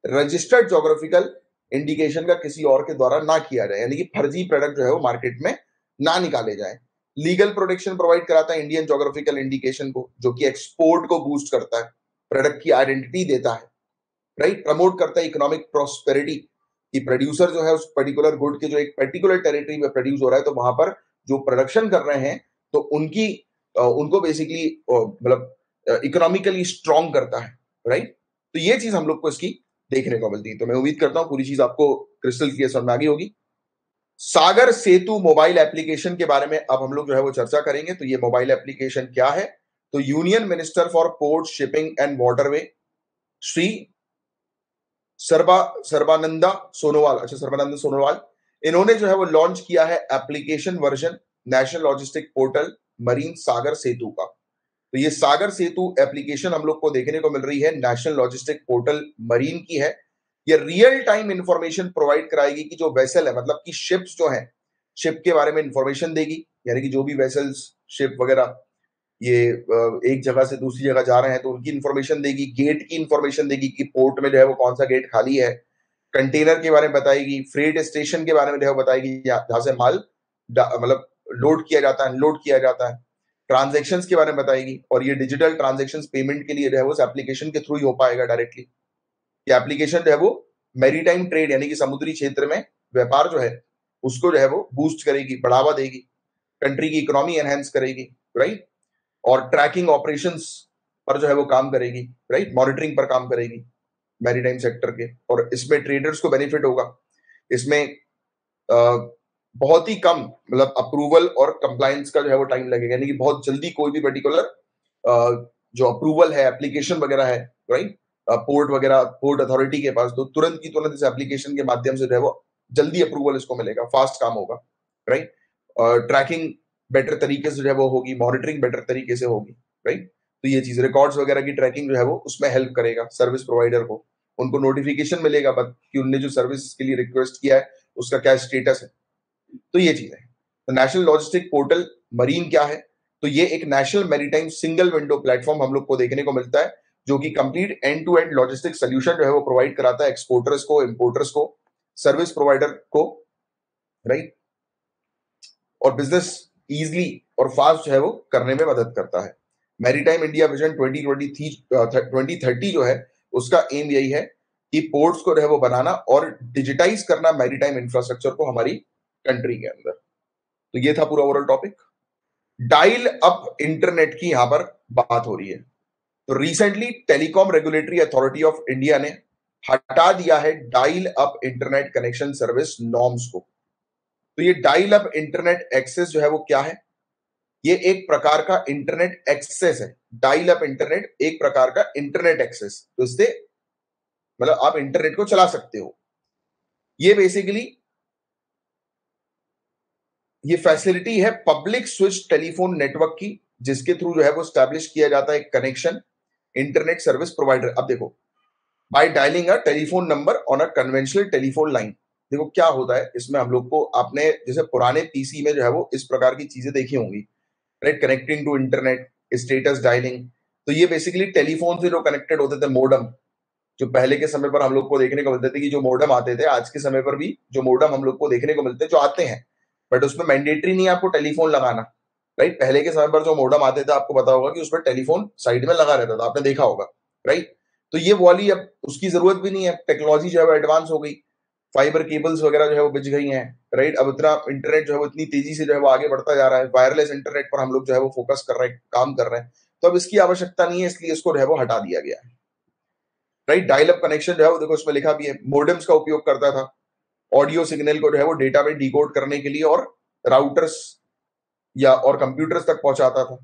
रजिस्टर्ड ज्योग्राफिकल इंडिकेशन का किसी और के द्वारा ना किया जाए, यानी कि फर्जी प्रोडक्ट जो है वो मार्केट में ना निकाले जाए। लीगल प्रोटेक्शन प्रोवाइड कराता है इंडियन ज्योग्राफिकल इंडिकेशन को, जो कि एक्सपोर्ट को बूस्ट करता है, प्रोडक्ट की आइडेंटिटी देता है, राइट। प्रमोट करता है इकोनॉमिक प्रोस्पेरिटी, कि प्रोड्यूसर जो है उस पर्टिकुलर गुड के जो एक पर्टिकुलर टेरिटरी में प्रोड्यूस हो रहा है, तो वहां पर जो प्रोडक्शन कर रहे हैं तो उनको बेसिकली मतलब इकोनॉमिकली स्ट्रॉन्ग करता है, राइट। तो ये चीज हम लोग को इसकी देखने को मिलती है। तो मैं उम्मीद करता हूं पूरी चीज आपको क्रिस्टल क्लियर समझ में आ गई होगी। सागर सेतु मोबाइल एप्लीकेशन के बारे में अब हम लोग जो है वो चर्चा करेंगे। तो ये मोबाइल एप्लीकेशन क्या है, तो union minister for port, shipping and waterway Shri Sarbananda Sonowal, इन्होंने जो है वो लॉन्च किया है application version national logistic portal marine Sagar Setu का। तो ये सागर सेतु एप्लीकेशन हम लोग को देखने को मिल रही है नेशनल लॉजिस्टिक पोर्टल मरीन की है। ये रियल टाइम इंफॉर्मेशन प्रोवाइड कराएगी कि जो वेसल है, मतलब कि शिप्स जो है, शिप के बारे में इंफॉर्मेशन देगी, यानी कि जो भी वेसल्स, शिप वगैरह ये एक जगह से दूसरी जगह जा रहे हैं तो उनकी इंफॉर्मेशन देगी, गेट की इंफॉर्मेशन देगी कि पोर्ट में जो है वो कौन सा गेट खाली है, कंटेनर के बारे में बताएगी, फ्रेट स्टेशन के बारे में जो है बताएगी जहां से माल मतलब लोड किया जाता है, अनलोड किया जाता है, ट्रांजैक्शंस के बारे में बताएगी। और ये डिजिटल ट्रांजैक्शंस पेमेंट के लिए जो है वो एप्लीकेशन के थ्रू ही हो पाएगा डायरेक्टली। ये एप्लीकेशन जो है वो मैरीटाइम ट्रेड यानी कि समुद्री क्षेत्र में व्यापार जो है उसको जो है वो बूस्ट करेगी, बढ़ावा देगी, कंट्री की इकोनॉमी एनहेंस करेगी, राइट। और ट्रैकिंग ऑपरेशंस पर जो है वो काम करेगी, राइट, मॉनिटरिंग पर काम करेगी मैरीटाइम सेक्टर के। और इसमें ट्रेडर्स को बेनिफिट होगा। इसमें बहुत ही कम मतलब अप्रूवल और कंप्लायंस का जो है वो टाइम लगेगा, यानी कि बहुत जल्दी कोई भी पर्टिकुलर जो अप्रूवल है, एप्लीकेशन वगैरह है, राइट, पोर्ट वगैरह, पोर्ट अथॉरिटी के पास, तो तुरंत की तुरंत इस एप्लीकेशन के माध्यम से जो है वो जल्दी अप्रूवल इसको मिलेगा, फास्ट काम होगा, राइट। ट्रैकिंग बेटर तरीके से जो है वो होगी, मॉनिटरिंग बेटर तरीके से होगी, राइट। तो ये चीज रिकॉर्ड्स वगैरह की ट्रैकिंग जो है वो उसमें हेल्प करेगा सर्विस प्रोवाइडर को। उनको नोटिफिकेशन मिलेगा कि उनने जो सर्विस के लिए रिक्वेस्ट किया है उसका क्या स्टेटस है। तो ये चीज है। तो नेशनल लॉजिस्टिक पोर्टल मरीन क्या है? तो ये एक national maritime single window platform हम लोग को देखने को मिलता है, जो कि complete end to end logistic solution जो है वो प्रोवाइड कराता है एक्सपोर्टर्स को, इंपोर्टर्स को, सर्विस प्रोवाइडर को, राइट। और बिजनेस इजीली और फास्ट जो है वो करने में मदद करता है। मैरीटाइम इंडिया विजन 2030 जो है उसका एम यही है कि पोर्ट्स को जो है वो बनाना और डिजिटाइज करना मैरीटाइम इंफ्रास्ट्रक्चर को हमारी कंट्री के अंदर। तो ये था पूरा overall topic. Dial up internet की यहां पर बात हो रही है। तो recently telecom regulatory authority of India ने हटा दिया है dial up internet connection service norms को। तो ये डायल अप इंटरनेट एक्सेस जो है वो क्या है? ये एक प्रकार का इंटरनेट एक्सेस है। डायल अप इंटरनेट एक प्रकार का इंटरनेट एक्सेस, तो इससे मतलब आप इंटरनेट को चला सकते हो। ये बेसिकली ये फैसिलिटी है पब्लिक स्विच टेलीफोन नेटवर्क की, जिसके थ्रू जो है वो स्टैब्लिश किया जाता है कनेक्शन इंटरनेट सर्विस प्रोवाइडर। अब देखो, by dialling a telephone number on a conventional telephone line. देखो क्या होता है इसमें, हम लोग को आपने जैसे पुराने पीसी में जो है वो इस प्रकार की चीजें देखी होंगी, right, connecting to internet, status dialling. तो ये बेसिकली टेलीफोन से जो कनेक्टेड होते थे मोडम, जो पहले के समय पर हम लोग को देखने को मिलते थे कि जो मोडम आते थे, आज के समय पर भी जो मोडम हम लोग को देखने को मिलते हैं, जो आते हैं, बट उसमें मैंडेटरी नहीं है आपको टेलीफोन लगाना, राइट। पहले के समय पर जो मोडम आते थे आपको पता होगा कि उसमें टेलीफोन साइड में लगा रहता था, आपने देखा होगा, राइट। तो ये वाली अब उसकी जरूरत भी नहीं है, टेक्नोलॉजी जो है वो एडवांस हो गई, फाइबर केबल्स वगैरह जो है वो बिछ गई हैं, राइट। अब इतना इंटरनेट जो है वो इतनी तेजी से जो है वो आगे बढ़ता जा रहा है, वायरलेस इंटरनेट पर हम लोग जो है वो फोकस कर रहे हैं, काम कर रहे हैं। तो अब इसकी आवश्यकता नहीं है, इसलिए इसको जो है वो हटा दिया गया है, राइट। डायल अप कनेक्शन जो है वो देखो इसमें लिखा भी है, मोडेम्स का उपयोग करता था ऑडियो सिग्नल को जो है वो डेटा में डिकोड करने के लिए, और राउटर्स या और कंप्यूटर्स तक पहुंचाता था,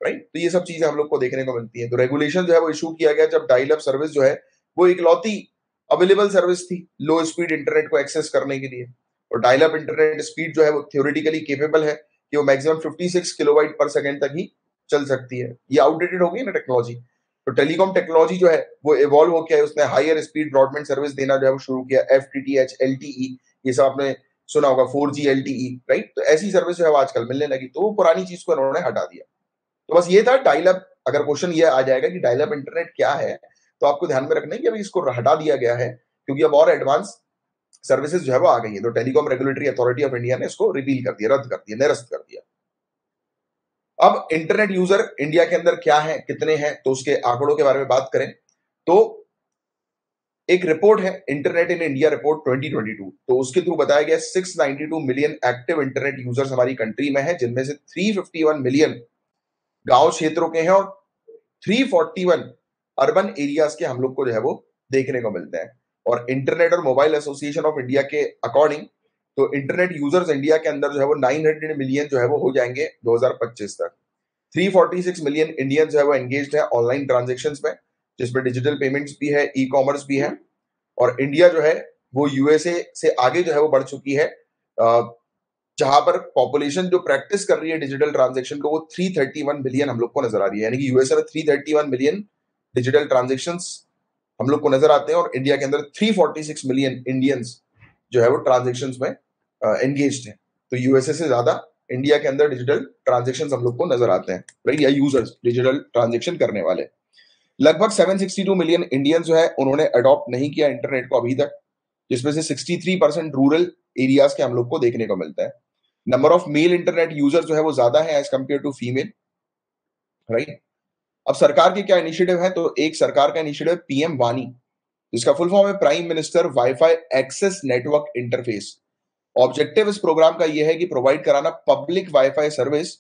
राइट। तो ये सब चीजें हम लोग को देखने को मिलती है। तो रेगुलेशन जो है वो इशू किया गया जब डायल अप सर्विस जो है वो इकलौती अवेलेबल सर्विस थी लो स्पीड इंटरनेट को एक्सेस करने के लिए। और डायल अप इंटरनेट स्पीड जो है वो थ्योरेटिकली केपेबल है कि वो मैक्सिमम 56 किलोबाइट पर सेकंड तक ही चल सकती है। ये आउटडेटेड हो गई ना टेक्नोलॉजी। तो टेलीकॉम टेक्नोलॉजी जो है वो इवॉल्व होकर है, उसने हायर स्पीड ब्रॉडबैंड सर्विस देना जो है वो शुरू किया, FTTH, LTE, ये सब आपने सुना होगा, 4G LTE, राइट। तो ऐसी सर्विस जो है वो आजकल मिलने लगी, तो वो पुरानी चीज को उन्होंने हटा दिया। तो बस ये था डायल अप। अगर क्वेश्चन ये आ जाएगा कि डायल अप इंटरनेट क्या है, तो आपको ध्यान में रखना है कि अभी इसको हटा दिया गया है, क्योंकि अब और एडवांस सर्विसेज जो है वो आ गई है। तो telecom regulatory authority of India ने इसको रिपील कर दिया, रद्द कर दिया, निरस्त कर दिया। अब इंटरनेट यूजर इंडिया के अंदर क्या है, कितने हैं, तो उसके आंकड़ों के बारे में बात करें तो एक रिपोर्ट है इंटरनेट इन इंडिया रिपोर्ट 2022, तो उसके थ्रू बताया गया 692 मिलियन एक्टिव इंटरनेट यूजर्स हमारी कंट्री में है, जिनमें से 351 मिलियन गांव क्षेत्रों के हैं और 341 अर्बन एरियाज के हम लोग को जो है वो देखने को मिलते हैं। और इंटरनेट और मोबाइल एसोसिएशन ऑफ इंडिया के अकॉर्डिंग तो इंटरनेट यूजर्स इंडिया के अंदर जो है वो 900 मिलियन जो है वो हो जाएंगे 2025 तक। 346 मिलियन इंडियन जो है वो एंगेज्ड है ऑनलाइन ट्रांजेक्शन्स में, जिसमें डिजिटल पेमेंट्स भी है, ई कॉमर्स भी है। और इंडिया जो है वो यूएसए से आगे जो है वो बढ़ चुकी है, जहां पर पॉपुलेशन जो प्रैक्टिस कर रही है डिजिटल ट्रांजेक्शन को वो 331 मिलियन हम लोग को नजर आ रही है। यानी कि यूएसए में 331 मिलियन डिजिटल ट्रांजेक्शंस हम लोग को नजर आते हैं, और इंडिया के अंदर 346 मिलियन इंडियंस जो है वो ट्रांजेक्शन्स में एंगेज्ड है। तो यूएसए से ज्यादा इंडिया के अंदर डिजिटल ट्रांजेक्शंस हम लोग को नजर आते हैं, राइट, या यूजर्स डिजिटल ट्रांजेक्शन करने वाले। लगभग 762 मिलियन इंडियंस जो है उन्होंने अडॉप्ट नहीं किया इंटरनेट को अभी तक, जिसमें से 63% रूरल एरियाज के हम लोग को देखने को मिलता है। Number of male internet user जो है वो ज्यादा है as compare to female, right. अब सरकार के क्या इनिशिएटिव है, तो एक सरकार का इनिशिएटिव पीएम वानी, जिसका फुल फॉर्म है prime minister wifi access network interface. Objective इस प्रोग्राम का यह है कि प्रोवाइड कराना public wifi service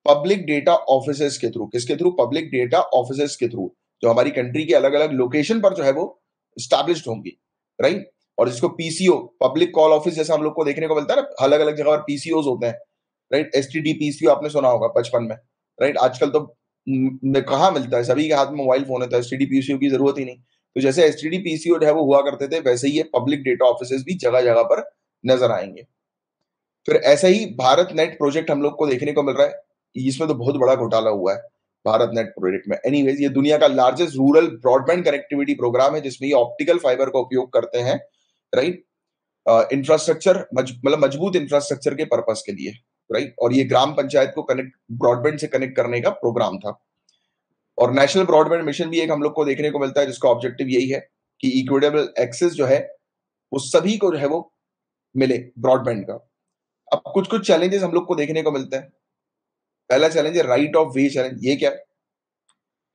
public data offices के थ्रू। किसके थ्रू? पब्लिक डेटा ऑफिसेस के थ्रू, जो हमारी कंट्री के अलग अलग लोकेशन पर जो है वो स्टैब्लिश्ड होंगी, राइट। और जिसको पीसीओ, पब्लिक कॉल ऑफिस, जैसा हम लोग को देखने को मिलता है ना, अलग अलग जगह पर पीसीओ होते हैं, राइट। एसटीडी पीसीओ आपने सुना होगा बचपन में, राइट। आजकल तो कहाँ मिलता है, सभी के हाथ में मोबाइल फोन है, तो एसटीडी पीसीओ की जरूरत ही नहीं। तो जैसे एसटीडी पीसीओ जो है वो हुआ करते थे, वैसे ही ये पब्लिक डेटा ऑफिसेस भी जगह जगह पर नजर आएंगे। फिर ऐसा ही भारत नेट प्रोजेक्ट हम लोग को देखने को मिल रहा है, इसमें तो बहुत बड़ा घोटाला हुआ है भारत नेट प्रोजेक्ट में। एनीवेज, ये दुनिया का largest rural broadband connectivity program है, जिसमें ये ऑप्टिकल फाइबर का उपयोग करते हैं, राइट। इंफ्रास्ट्रक्चर मतलब मजबूत इंफ्रास्ट्रक्चर के पर्पस के लिए, राइट। और ये ग्राम पंचायत को कनेक्ट, ब्रॉडबैंड से कनेक्ट करने का प्रोग्राम था। और नेशनल ब्रॉडबैंड मिशन भी एक हम लोग को देखने को मिलता है, जिसका ऑब्जेक्टिव यही है कि इक्विटेबल एक्सेस जो है वो सभी को जो है वो मिले ब्रॉडबैंड का। अब कुछ कुछ चैलेंजेस हम लोग को देखने को मिलते हैं। पहला चैलेंज है राइट ऑफ वे चैलेंज। ये क्या है?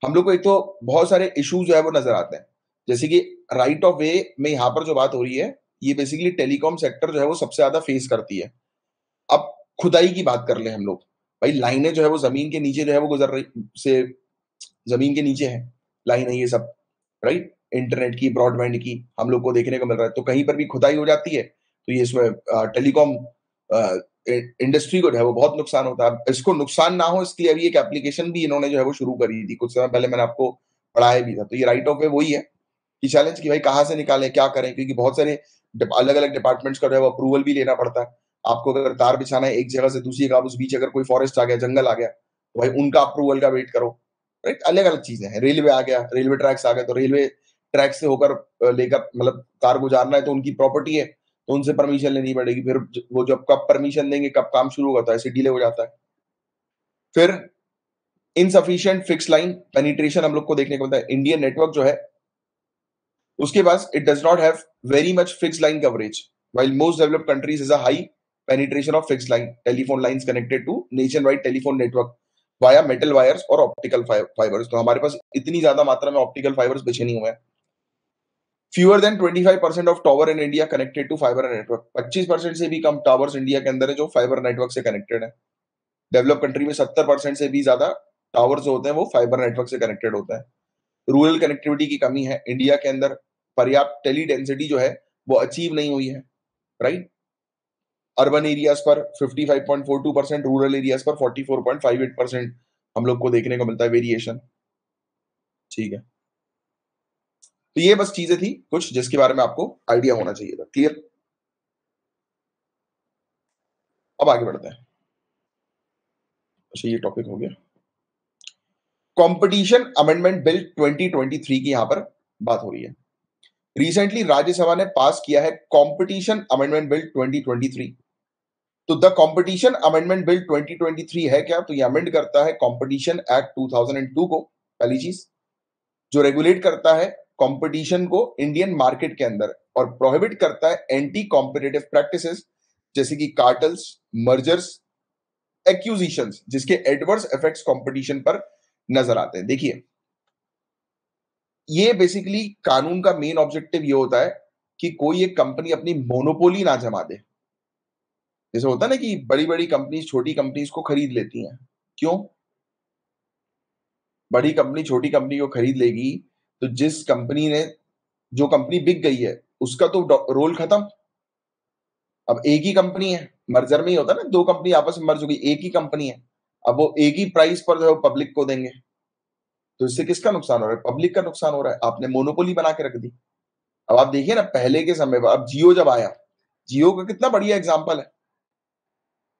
हम लोग को एक तो बहुत सारे इश्यूज जो है वो नजर आते हैं, जैसे कि राइट ऑफ वे में यहाँ पर जो बात हो रही है, ये बेसिकली टेलीकॉम सेक्टर जो है वो सबसे ज्यादा फेस करती है। अब खुदाई की बात कर ले हम लोग, भाई लाइनें जो है वो जमीन के नीचे जो है वो गुजर रही से, जमीन के नीचे है लाइन है ये सब, राइट। इंटरनेट की, ब्रॉडबैंड की हम लोग को देखने को मिल रहा है। तो कहीं पर भी खुदाई हो जाती है तो ये इसमें टेलीकॉम इंडस्ट्री को जो है वो बहुत नुकसान होता है। इसको नुकसान ना हो इसलिए अभी एक एप्लीकेशन भी इन्होंने जो है वो शुरू करी थी कुछ समय पहले, मैंने आपको पढ़ाया भी था। तो ये राइट ऑफ वे वही है कि चैलेंज की भाई कहाँ से निकालें, क्या करें, क्योंकि बहुत सारे अलग अलग डिपार्टमेंट्स का जो है वो अप्रूवल भी लेना पड़ता है। आपको अगर तार बिछाना है एक जगह से दूसरी जगह, उस बीच अगर कोई फॉरेस्ट आ गया, जंगल आ गया, तो भाई उनका अप्रूवल का वेट करो, राइट। अलग अलग चीजें हैं। रेलवे आ गया, रेलवे ट्रैक्स आ गए, तो रेलवे ट्रैक से होकर लेकर मतलब तार गुजारना है तो उनकी प्रॉपर्टी है, तो उनसे परमिशन लेनी पड़ेगी। फिर वो जब कब परमिशन देंगे, कब काम शुरू होगा, तो ऐसे डिले हो जाता है। फिर इनसफिशिएंट फिक्स लाइन पेनिट्रेशन हम लोग को देखने को मिलता है। इंडियन नेटवर्क जो है उसके पास it does not have very much fix line coverage, while most developed countries has a high penetration of fixed line telephone lines connected to nationwide telephone network via metal wires और optical fibers। तो हमारे पास इतनी ज्यादा मात्रा में optical fibres बिछे नहीं हुए हैं। Fewer than 25% of tower in India connected to fiber network। 25% से भी कम टावर्स इंडिया के अंदर है जो फाइबर नेटवर्क से कनेक्टेड है। डेवलप कंट्री में 70% से भी ज्यादा टावर्स जो होते हैं वो फाइबर नेटवर्क से कनेक्टेड होते हैं। रूरल कनेक्टिविटी की कमी है इंडिया के अंदर, पर्याप्त टेली डेंसिटी जो है वो अचीव नहीं हुई है, राइट। अर्बन एरियाज पर 55.42%, रूरल एरियाज पर 44.58% हम लोग को देखने को मिलता है वेरिएशन, ठीक है। तो ये बस चीजें थी कुछ जिसके बारे में आपको आइडिया होना चाहिए था। क्लियर? अब आगे बढ़ते हैं। अच्छा, ये टॉपिक हो गया। कंपटीशन अमेंडमेंट बिल 2023 की यहां पर बात हो रही है। रिसेंटली राज्यसभा ने पास किया है कंपटीशन अमेंडमेंट बिल 2023। तो द कंपटीशन अमेंडमेंट बिल 2023 है क्या? तो ये अमेंड करता है कंपटीशन एक्ट 2002 को, पहली चीज, जो रेगुलेट करता है कंपटीशन को इंडियन मार्केट के अंदर और प्रोहिबिट करता है एंटी कॉम्पिटिटिव प्रैक्टिसेस जैसे कि कार्टल्स, मर्जर्स, एक्यूजिशंस, जिसके एडवर्स इफेक्ट्स कंपटीशन पर नजर आते हैं। देखिए, ये बेसिकली कानून का मेन ऑब्जेक्टिव ये होता है कि कोई एक कंपनी अपनी मोनोपोली ना जमा दे। जैसे होता है ना कि बड़ी बड़ी कंपनीज छोटी कंपनीज को खरीद लेती हैं। क्यों? बड़ी कंपनी छोटी कंपनी को खरीद लेगी तो जिस कंपनी ने, जो कंपनी बिक गई है उसका तो रोल खत्म। अब एक ही कंपनी है, मर्जर में ही होता है ना, दो कंपनी आपस में मर्ज हो गई, एक ही कंपनी है, अब वो एक ही प्राइस पर जो है पब्लिक को देंगे, तो इससे किसका नुकसान हो रहा है? पब्लिक का नुकसान हो रहा है। आपने मोनोपोली बना के रख दी। अब आप देखिए ना, पहले के समय पर, अब जियो जब आया, जियो का कितना बढ़िया एग्जाम्पल है।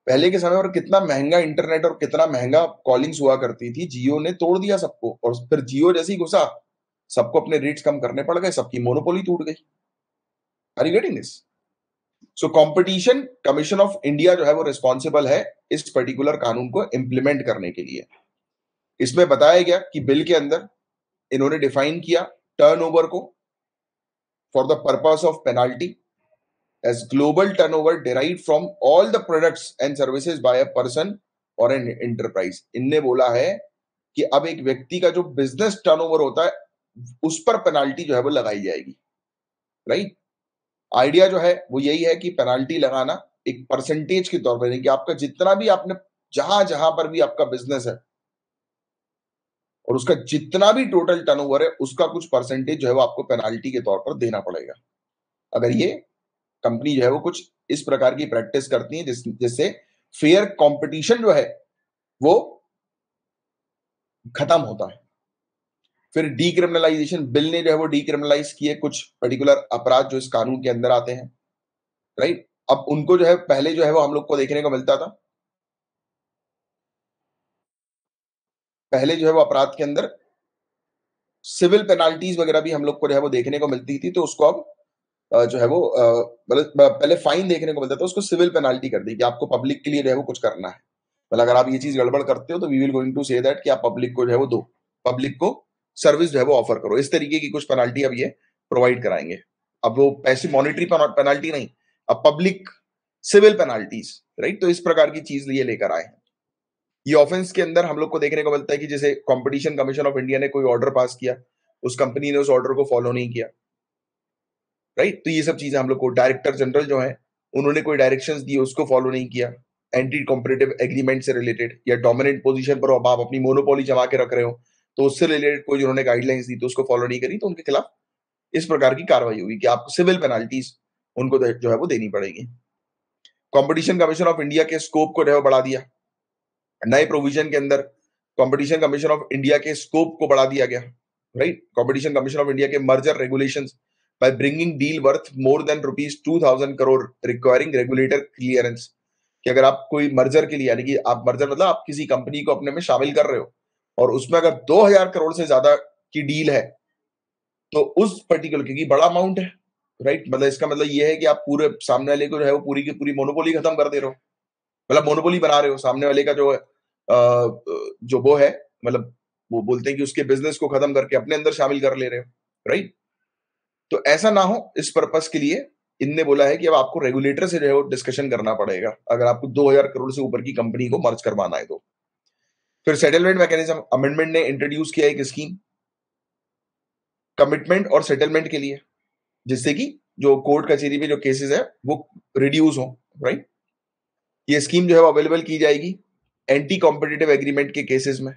पहले के समय पर कितना महंगा इंटरनेट और कितना महंगा कॉलिंग्स हुआ करती थी, जियो ने तोड़ दिया सबको। और फिर जियो जैसे ही घुसा, सबको अपने रेट्स कम करने पड़ गए, सबकी मोनोपोली टूट गई। Are you getting this? So competition commission of India जो है वो रिस्पॉन्सिबल है इस पर्टिकुलर कानून को इंप्लीमेंट करने के लिए। इसमें बताया गया कि बिल के अंदर इन्होंने डिफाइन किया टर्नओवर को for the purpose of penalty, as global turnover derived from all the products and services by a person or an enterprise। इनने बोला है कि अब एक व्यक्ति का जो बिजनेस टर्नओवर होता है उस पर पेनाल्टी जो है वो लगाई जाएगी, राइट। आइडिया जो है वो यही है कि पेनाल्टी लगाना एक परसेंटेज के तौर पर, कि आपका जितना भी आपने जहां जहां पर भी आपका बिजनेस है और उसका जितना भी टोटल टर्नओवर है उसका कुछ परसेंटेज जो है वो आपको पेनाल्टी के तौर पर देना पड़ेगा। अगर ये कंपनी जो है वो कुछ इस प्रकार की प्रैक्टिस करती है जिससे फेयर कंपटीशन जो है वो खत्म होता है। फिर डीक्रिमिनलाइजेशन बिल ने जो है वो डीक्रिमिनलाइज किए कुछ पर्टिकुलर अपराध जो इस कानून के अंदर आते हैं, राइट। अब उनको जो है पहले जो है वो हम लोग को देखने को मिलता था, पहले जो है वो अपराध के अंदर सिविल पेनाल्टीज वगैरह भी हम लोग को जो है वो देखने को मिलती थी, तो उसको अब जो है वो मतलब पहले फाइन देखने को मिलता था, उसको सिविल पेनाल्टी कर दी कि आपको पब्लिक के लिए जो है वो कुछ करना है। मतलब अगर आप ये चीज गड़बड़ करते हो तो we will going to say that कि आप पब्लिक को जो है वो दो, पब्लिक को सर्विस जो है वो ऑफर करो। इस तरीके की कुछ पेनाल्टी अब ये प्रोवाइड कराएंगे। अब वो पैसे मॉनिटरी पेनाल्टी नहीं, अब पब्लिक सिविल पेनाल्टीज, राइट। तो इस प्रकार की चीज ये लेकर आए हैं। ये ऑफेंस के अंदर हम लोग को देखने को मिलता है कि जैसे कंपटीशन कमीशन ऑफ इंडिया ने कोई ऑर्डर पास किया, उस कंपनी ने उस ऑर्डर को फॉलो नहीं किया, राइट। तो ये सब चीजें हम लोग को, डायरेक्टर जनरल जो है उन्होंने कोई डायरेक्शंस दिए उसको फॉलो नहीं किया, एंटी कॉम्पिटिटिव एग्रीमेंट से रिलेटेड, या डोमिनेंट पोजीशन पर आप अपनी मोनोपोली जमा के रख रहे हो तो उससे रिलेटेड कोई जिन्होंने गाइडलाइंस दी तो उसको फॉलो नहीं करी, तो उनके खिलाफ इस प्रकार की कार्रवाई होगी कि आपको सिविल पेनाल्टीज उनको जो है वो देनी पड़ेगी। कंपटीशन कमीशन ऑफ इंडिया के स्कोप को जो है बढ़ा दिया, नए प्रोविजन के अंदर कंपटीशन कमीशन ऑफ इंडिया के स्कोप को बढ़ा दिया गया, right. Competition commission of India के merger regulations by bringing deal worth more than rupees 2000 crore requiring regulator clearance, कि अगर आप कोई मर्जर के लिए, यानी कि आप मर्जर मतलब आप किसी कंपनी को अपने में शामिल कर रहे हो और उसमें अगर 2000 करोड़ से ज्यादा की डील है तो उस पर्टिकुलर, क्योंकि बड़ा अमाउंट है, राइट। मतलब इसका मतलब ये है कि आप पूरे सामने वाले को जो है वो पूरी की पूरी मोनोपोली खत्म कर दे रहे हो, मतलब मोनोपोली बना रहे हो सामने वाले का जो जो वो है, मतलब वो बोलते हैं कि उसके बिजनेस को खत्म करके अपने अंदर शामिल कर ले रहे हो, राइट। तो ऐसा ना हो, इस पर्पस के लिए इनने बोला है कि अब आपको रेगुलेटर से जो है वो डिस्कशन करना पड़ेगा अगर आपको 2000 करोड़ से ऊपर की कंपनी को मर्ज करवाना है तो। फिर सेटलमेंट मैकेनिज्म अमेंडमेंट ने इंट्रोड्यूस किया एक स्कीम कमिटमेंट और सेटलमेंट के लिए, जिससे कि जो कोर्ट कचहरी में जो केसेस है वो रिड्यूस हो, राइट। ये स्कीम जो है वो अवेलेबल की जाएगी एंटी कॉम्पिटिटिव एग्रीमेंट के केसेस में,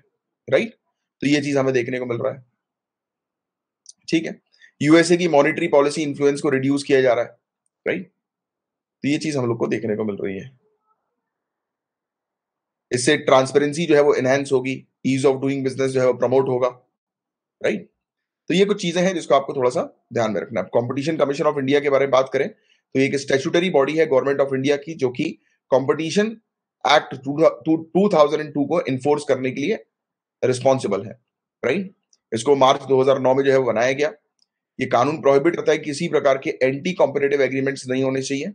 राइट। तो ये चीज हमें देखने को मिल रहा है, ठीक है। यूएसए की मॉनेटरी पॉलिसी इन्फ्लुएंस को रिड्यूस किया जा रहा है, राइट। तो ये चीज हम लोग को देखने को मिल रही है। इससे ट्रांसपेरेंसी जो है वो एनहांस होगी, ईज ऑफ डूइंग बिजनेस जो है वो प्रमोट होगा, राइट। तो ये कुछ चीजें हैं जिसको आपको थोड़ा सा ध्यान में रखना है। कंपटीशन कमीशन ऑफ इंडिया के बारे में बात करें तो एक स्टैट्यूटरी बॉडी है गवर्नमेंट ऑफ इंडिया की, जो कि कंपटीशन एक्ट 2002 को इन्फोर्स करने के लिए रिस्पॉन्सिबल है, राइट। इसको मार्च 2009 में जो है वो बनाया गया। ये कानून प्रोहिबिट करता है किसी प्रकार के एंटी कॉम्पिटिटिव एग्रीमेंट्स नहीं होने चाहिए।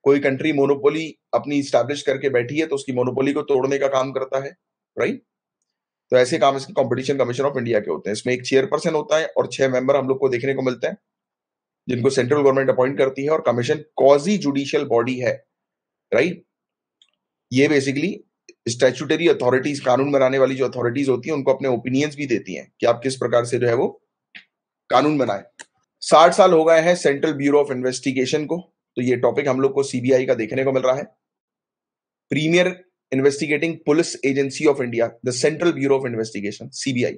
कोई कंट्री मोनोपोली अपनी स्टैब्लिश करके बैठी है तो उसकी मोनोपोली को तोड़ने का काम करता है, राइट। तो ऐसे काम इसके कंपटीशन कमीशन ऑफ इंडिया के होते हैं। इसमें एक चेयरपर्सन होता है और 6 मेंबर हम लोग को देखने को मिलते हैं जिनको सेंट्रल गवर्नमेंट अपॉइंट करती है, और कमीशन क्वाजी जुडिशियल बॉडी है, राइट। ये बेसिकली स्टैट्यूटरी अथॉरिटीज, कानून बनाने वाली जो अथॉरिटीज होती है उनको अपने ओपिनियंस भी देती हैं कि आप किस प्रकार से जो है वो कानून बनाए। 60 साल हो गए हैं सेंट्रल ब्यूरो ऑफ इन्वेस्टिगेशन को, तो ये टॉपिक हम लोग को सीबीआई का देखने को मिल रहा है। Premier investigating police agency of India, the central bureau of investigation, CBI,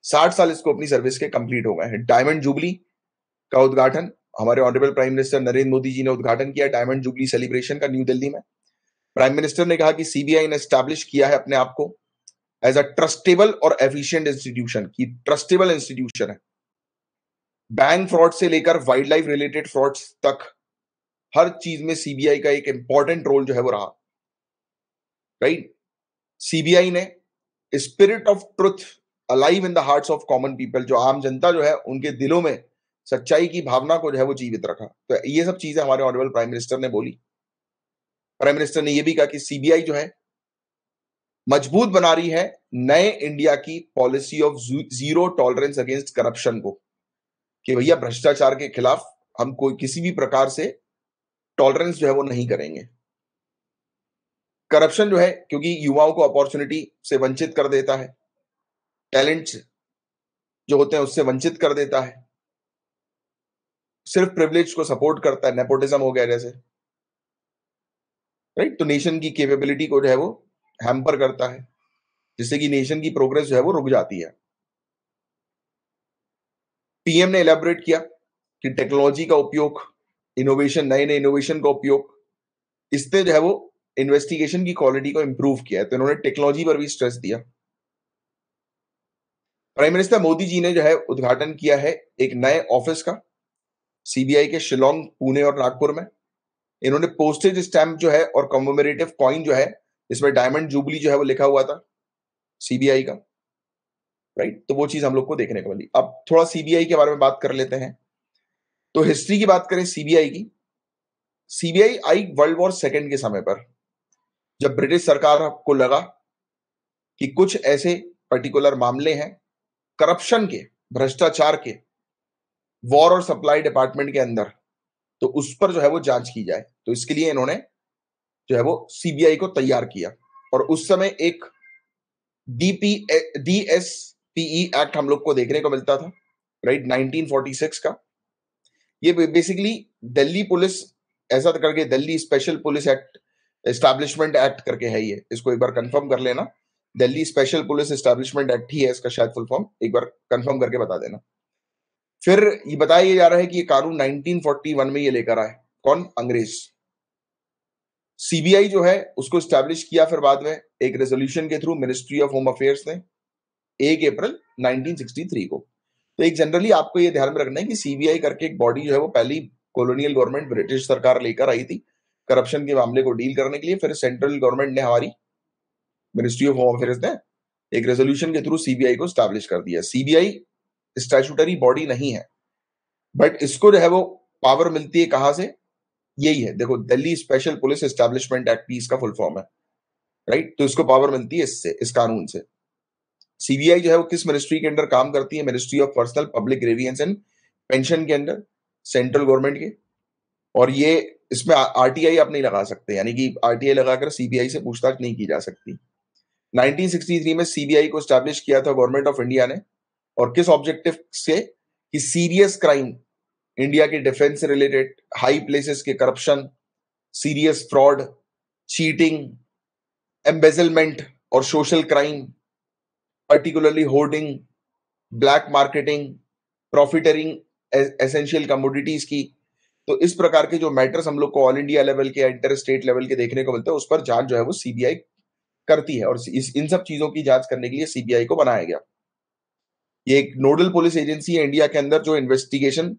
60 साल इसको अपनी सर्विस के कंप्लीट हो गए हैं। डायमंड जुबली का उद्घाटन हमारे honourable prime minister Narendra Modi ji ने उद्घाटन किया डायमंड जुबली सेलिब्रेशन का न्यू दिल्ली में। प्राइम मिनिस्टर ने कहा कि सीबीआई ने एस्टैब्लिश किया है अपने आप को एज अ ट्रस्टेबल और एफिशिएंट इंस्टीट्यूशन, की ट्रस्टेबल इंस्टीट्यूशन है। बैंक फ्रॉड से लेकर वाइल्ड लाइफ रिलेटेड फ्रॉड्स तक हर चीज में सीबीआई का एक इंपॉर्टेंट रोल जो है वो रहा, राइट। सीबीआई ने spirit of truth alive in the hearts of common people, जो आम जनता जो है उनके दिलों में सच्चाई की भावना को जो है वो जीवित रखा। तो ये सब चीजें हमारे ऑनरेबल प्राइम मिनिस्टर ने बोली। प्राइम मिनिस्टर ने यह भी कहा कि सीबीआई जो है मजबूत बना रही है नए इंडिया की policy of zero tolerance against corruption को, कि भैया भ्रष्टाचार के खिलाफ हम कोई किसी भी प्रकार से टॉलरेंस जो है वो नहीं करेंगे। करप्शन जो है क्योंकि युवाओं को अपॉर्चुनिटी से वंचित कर देता है, टैलेंट्स जो होते हैं उससे वंचित कर देता है, सिर्फ प्रिविलेज को सपोर्ट करता है, नेपोटिज्म हो गया जैसे, राइट। तो नेशन की कैपेबिलिटी को जो है वो हैम्पर करता है, जिससे कि नेशन की प्रोग्रेस जो है वो रुक जाती है। पीएम ने एलैबोरेट किया कि टेक्नोलॉजी का उपयोग, इनोवेशन, नए नए इनोवेशन का उपयोग, इससे जो है वो इन्वेस्टिगेशन की क्वालिटी को इंप्रूव किया है। तो इन्होंने टेक्नोलॉजी पर भी स्ट्रेस दिया। प्राइम मिनिस्टर मोदी जी ने जो है उद्घाटन किया है एक नए ऑफिस का सीबीआई के शिलोंग, पुणे और नागपुर में। इन्होंने पोस्टेज स्टैंप जो है और कॉमेमोरेटिव कॉइन जो है, इसमें डायमंड जुबली जो है वो लिखा हुआ था सीबीआई का, राइट। तो वो चीज हम लोग को देखने को मिली। अब थोड़ा सीबीआई के बारे में बात कर लेते हैं। तो हिस्ट्री की बात करें सीबीआई की, सीबीआई आई वर्ल्ड वॉर सेकेंड के समय पर, जब ब्रिटिश सरकार को लगा कि कुछ ऐसे पर्टिकुलर मामले हैं करप्शन के, भ्रष्टाचार के, वॉर और सप्लाई डिपार्टमेंट के अंदर, तो उस पर जो है वो जांच की जाए। तो इसके लिए इन्होंने जो है वो सीबीआई को तैयार किया। और उस समय एक डीएसपीई एक्ट हम लोग को देखने को मिलता था, राइट, 1946 का। ये बेसिकली दिल्ली पुलिस ऐसा करके, Delhi special police act, establishment act करके है ये, इसको एक बार कंफर्म कर लेना। Delhi special police establishment act ही है इसका शायद फुल फॉर्म, एक बार कंफर्म करके बता देना। फिर ये बताया जा रहा है कि ये कानून 1941 में ये लेकर आए कौन, अंग्रेज। सीबीआई जो है उसको स्टैब्लिश किया फिर बाद में एक रेजोल्यूशन के through ministry of home affairs ने 1 अप्रैल 1963 को। तो एक जनरली आपको ये ध्यान में रखना है कि सीबीआई करके एक बॉडी जो है वो पहली कॉलोनियल गवर्नमेंट ब्रिटिश सरकार लेकर आई थी करप्शन के मामले को डील करने के लिए। फिर सेंट्रल गवर्नमेंट ने, हमारी मिनिस्ट्री ऑफ होम अफेयर्स ने एक रेजोल्यूशन के थ्रू सीबीआई को स्टैब्लिश कर दिया। सीबीआई स्टैट्यूटरी बॉडी नहीं है, बट इसको जो है वो पावर मिलती है कहां से, यही है, देखो, Delhi special police establishment act भी इसका फुल फॉर्म है, राइट। तो इसको पावर मिलती है इससे, इस कानून से। सीबीआई जो है वो किस मिनिस्ट्री के अंदर काम करती है, ministry of personnel public grievance and pension के अंदर, सेंट्रल गवर्नमेंट के। और ये इसमें आरटीआई आप नहीं लगा सकते, यानी कि आरटीआई लगाकर सीबीआई से पूछताछ नहीं की जा सकती। 1963 में सीबीआई को स्टैब्लिश किया था गवर्नमेंट ऑफ इंडिया ने, और किस ऑब्जेक्टिव से, कि सीरियस क्राइम, इंडिया के डिफेंस से रिलेटेड, हाई प्लेसेस के corruption, serious fraud, cheating, embezzlement और social crime, particularly hoarding, black marketing, profiteering essential commodities की। तो इस प्रकार के जो मैटर्स हम लोग को ऑल इंडिया लेवल के, इंटर स्टेट लेवल के देखने को मिलते हैं, उस पर जांच जो है वो सीबीआई करती है। और इन सब चीजों की जांच करने के लिए सीबीआई को बनाया गया। ये एक नोडल पुलिस एजेंसी है इंडिया के अंदर, जो इन्वेस्टिगेशन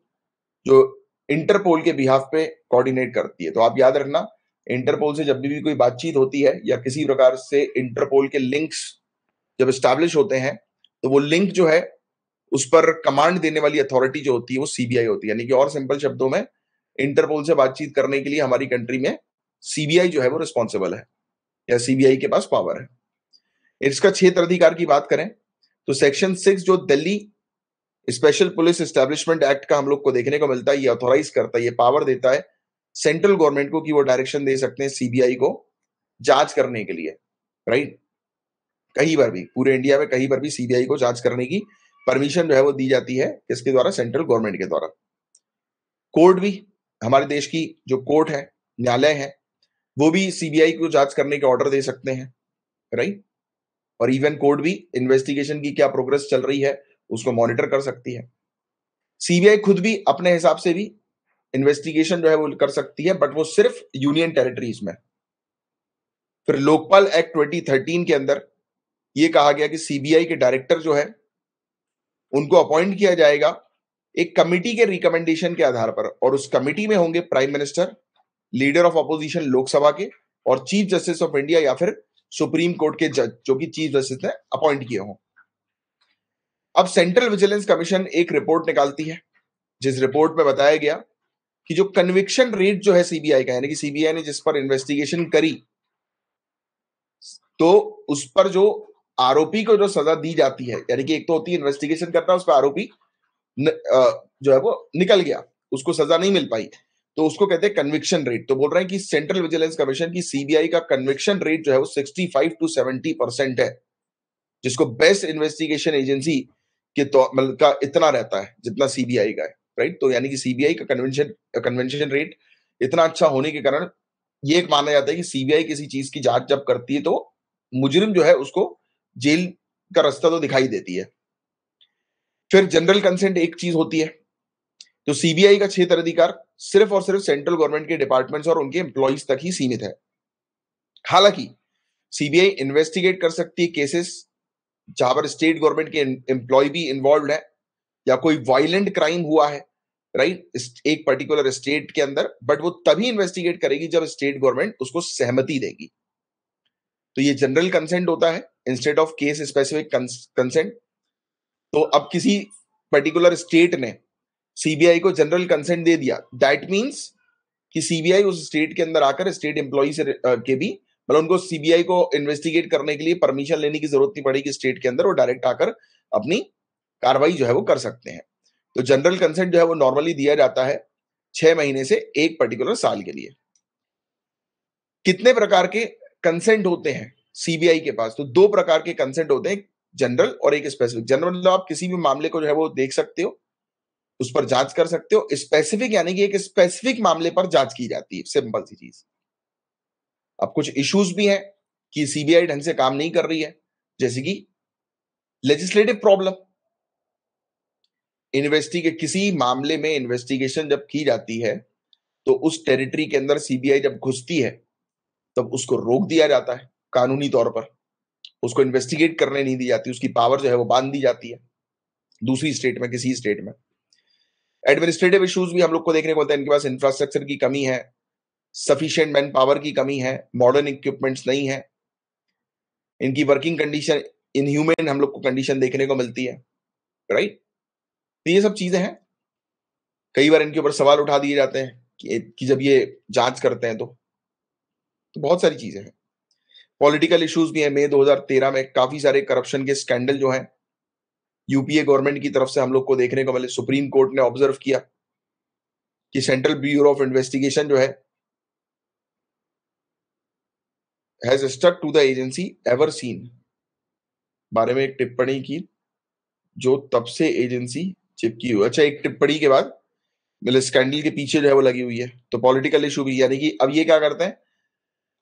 जो इंटरपोल के बिहाफ पे कोऑर्डिनेट करती है। तो आप याद रखना, इंटरपोल से जब भी कोई बातचीत होती है या किसी प्रकार से इंटरपोल के लिंक्स जब स्टैब्लिश होते हैं, तो वो लिंक जो है उस पर कमांड देने वाली अथॉरिटी जो होती है वो सीबीआई होती है। यानी कि और सिंपल शब्दों में, इंटरपोल से बातचीत करने के लिए हमारी कंट्री में सीबीआई जो है वो रिस्पॉन्सिबल है, या सीबीआई के पास पावर है। इसका क्षेत्र अधिकार की बात करें तो सेक्शन 6 जो Delhi special police establishment act का हम लोग को देखने को मिलता है, ये ऑथोराइज करता है, ये पावर देता है सेंट्रल गवर्नमेंट को कि वो डायरेक्शन दे सकते हैं सीबीआई को जांच करने के लिए, राइट। कहीं पर भी, पूरे इंडिया में कहीं पर भी सीबीआई को जांच करने की परमिशन जो है वो दी जाती है, किसके द्वारा, सेंट्रल गवर्नमेंट के द्वारा। कोर्ट भी, हमारे देश की जो कोर्ट है, न्यायालय है, वो भी सीबीआई को जांच करने के ऑर्डर दे सकते हैं, राइट। और इवन कोर्ट भी इन्वेस्टिगेशन की क्या प्रोग्रेस चल रही है उसको मॉनिटर कर सकती है। सीबीआई खुद भी अपने हिसाब से भी इन्वेस्टिगेशन जो है वो कर सकती है, बट वो सिर्फ यूनियन टेरिटरीज में। फिर लोकपाल एक्ट 2013 के अंदर ये कहा गया कि सीबीआई के डायरेक्टर जो है उनको अपॉइंट किया जाएगा एक कमिटी के रिकमेंडेशन के आधार पर, और उस कमिटी में होंगे prime minister, leader of opposition Lok Sabha के, और चीफ जस्टिस ऑफ इंडिया या फिर सुप्रीम कोर्ट के जज, जो कि चीफ जस्टिस ने अपॉइंट किए हों। अब सेंट्रल विजिलेंस कमीशन एक रिपोर्ट निकालती है, जिस रिपोर्ट में बताया गया कि जो कन्विक्शन रेट जो है सीबीआई का, यानी कि सीबीआई ने जिस पर इन्वेस्टिगेशन करी, तो उस पर जो आरोपी को जो सजा दी जाती है, यानी कि एक तो होती है इन्वेस्टिगेशन करना, उस पर आरोपी जो है वो निकल गया, उसको सजा नहीं मिल पाई, तो उसको कहते हैं कन्विक्शन रेट। तो बोल रहे हैं कि सेंट्रल विजिलेंस कमीशन की सीबीआई का कन्विक्शन रेट जो है वो 65 to 70% है, जिसको बेस्ट इन्वेस्टिगेशन एजेंसी के मतलब का इतना रहता है जितना सीबीआई का है, राइट। तो यानी कि सीबीआई का कन्वेंशन रेट इतना अच्छा होने के कारण ये एक माना जाता है कि सीबीआई किसी चीज की जांच जब करती है तो मुजरिम जो है उसको जेल का रास्ता तो दिखाई देती है। फिर जनरल कंसेंट एक चीज होती है। तो सीबीआई का क्षेत्राधिकार सिर्फ और सिर्फ सेंट्रल गवर्नमेंट के डिपार्टमेंट्स और उनके एम्प्लॉइज तक ही सीमित है। हालांकि सीबीआई इन्वेस्टिगेट कर सकती है केसेस जहां पर स्टेट गवर्नमेंट के एम्प्लॉय भी इन्वॉल्व है या कोई वायलेंट क्राइम हुआ है, राइट, एक पर्टिकुलर स्टेट के अंदर, बट वो तभी इन्वेस्टिगेट करेगी जब स्टेट गवर्नमेंट उसको सहमति देगी। तो ये जनरल कंसेंट होता है instead of case specific consent. तो अब किसी पर्टिकुलर स्टेट ने सीबीआई को जनरल कंसेंट दे दिया, दैट मींस कि सीबीआई उस स्टेट के अंदर आकर स्टेट एम्प्लॉई से के भी मतलब उनको सीबीआई को इन्वेस्टिगेट करने के लिए परमिशन लेने की जरूरत नहीं पड़ेगी स्टेट के अंदर, वो डायरेक्ट आकर अपनी कार्रवाई जो है वो कर सकते हैं। तो जनरल कंसेंट जो है वो नॉर्मली दिया जाता है 6 महीने से एक पर्टिकुलर साल के लिए। कितने प्रकार के कंसेंट होते हैं सीबीआई के पास? तो 2 प्रकार के कंसेंट होते हैं, जनरल और एक स्पेसिफिक। जनरल मतलब आप किसी भी मामले को जो है वो देख सकते हो, उस पर जांच कर सकते हो। स्पेसिफिक यानी कि एक स्पेसिफिक मामले पर जांच की जाती है, सिंपल सी चीज। अब कुछ इश्यूज भी हैं कि सीबीआई ढंग से काम नहीं कर रही है, जैसे कि लेजिस्लेटिव प्रॉब्लम। किसी मामले में इन्वेस्टिगेशन जब की जाती है तो उस टेरिटरी के अंदर सीबीआई जब घुसती है तब उसको रोक दिया जाता है कानूनी तौर पर, उसको इन्वेस्टिगेट करने नहीं दी जाती, उसकी पावर जो है वो बांध दी जाती है दूसरी स्टेट में, किसी स्टेट में। एडमिनिस्ट्रेटिव इश्यूज भी हम लोग को देखने को मिलता है, इनके पास इंफ्रास्ट्रक्चर की कमी है, सफिशिएंट मैन पावर की कमी है, मॉडर्न इक्विपमेंट्स नहीं है, इनकी वर्किंग कंडीशन इनह्यूमन हम लोग को कंडीशन देखने को मिलती है, राइट। तो ये सब चीजें हैं। कई बार इनके ऊपर सवाल उठा दिए जाते हैं कि जब ये जांच करते हैं तो बहुत सारी चीजें हैं। पॉलिटिकल इश्यूज भी हैं। मई 2013 में काफी सारे करप्शन के स्कैंडल जो हैं यूपीए गवर्नमेंट की तरफ से हम लोग को देखने को मिले। सुप्रीम कोर्ट ने ऑब्जर्व किया कि सेंट्रल ब्यूरो ऑफ इन्वेस्टिगेशन जो है has stuck to the agency ever seen बारे में एक टिप्पणी की जो तब से एजेंसी चिपकी हुई। अच्छा, एक टिप्पणी के बाद मतलब स्कैंडल के पीछे जो है वो लगी हुई है। तो पॉलिटिकल इशू भी, यानी कि अब ये क्या करते हैं,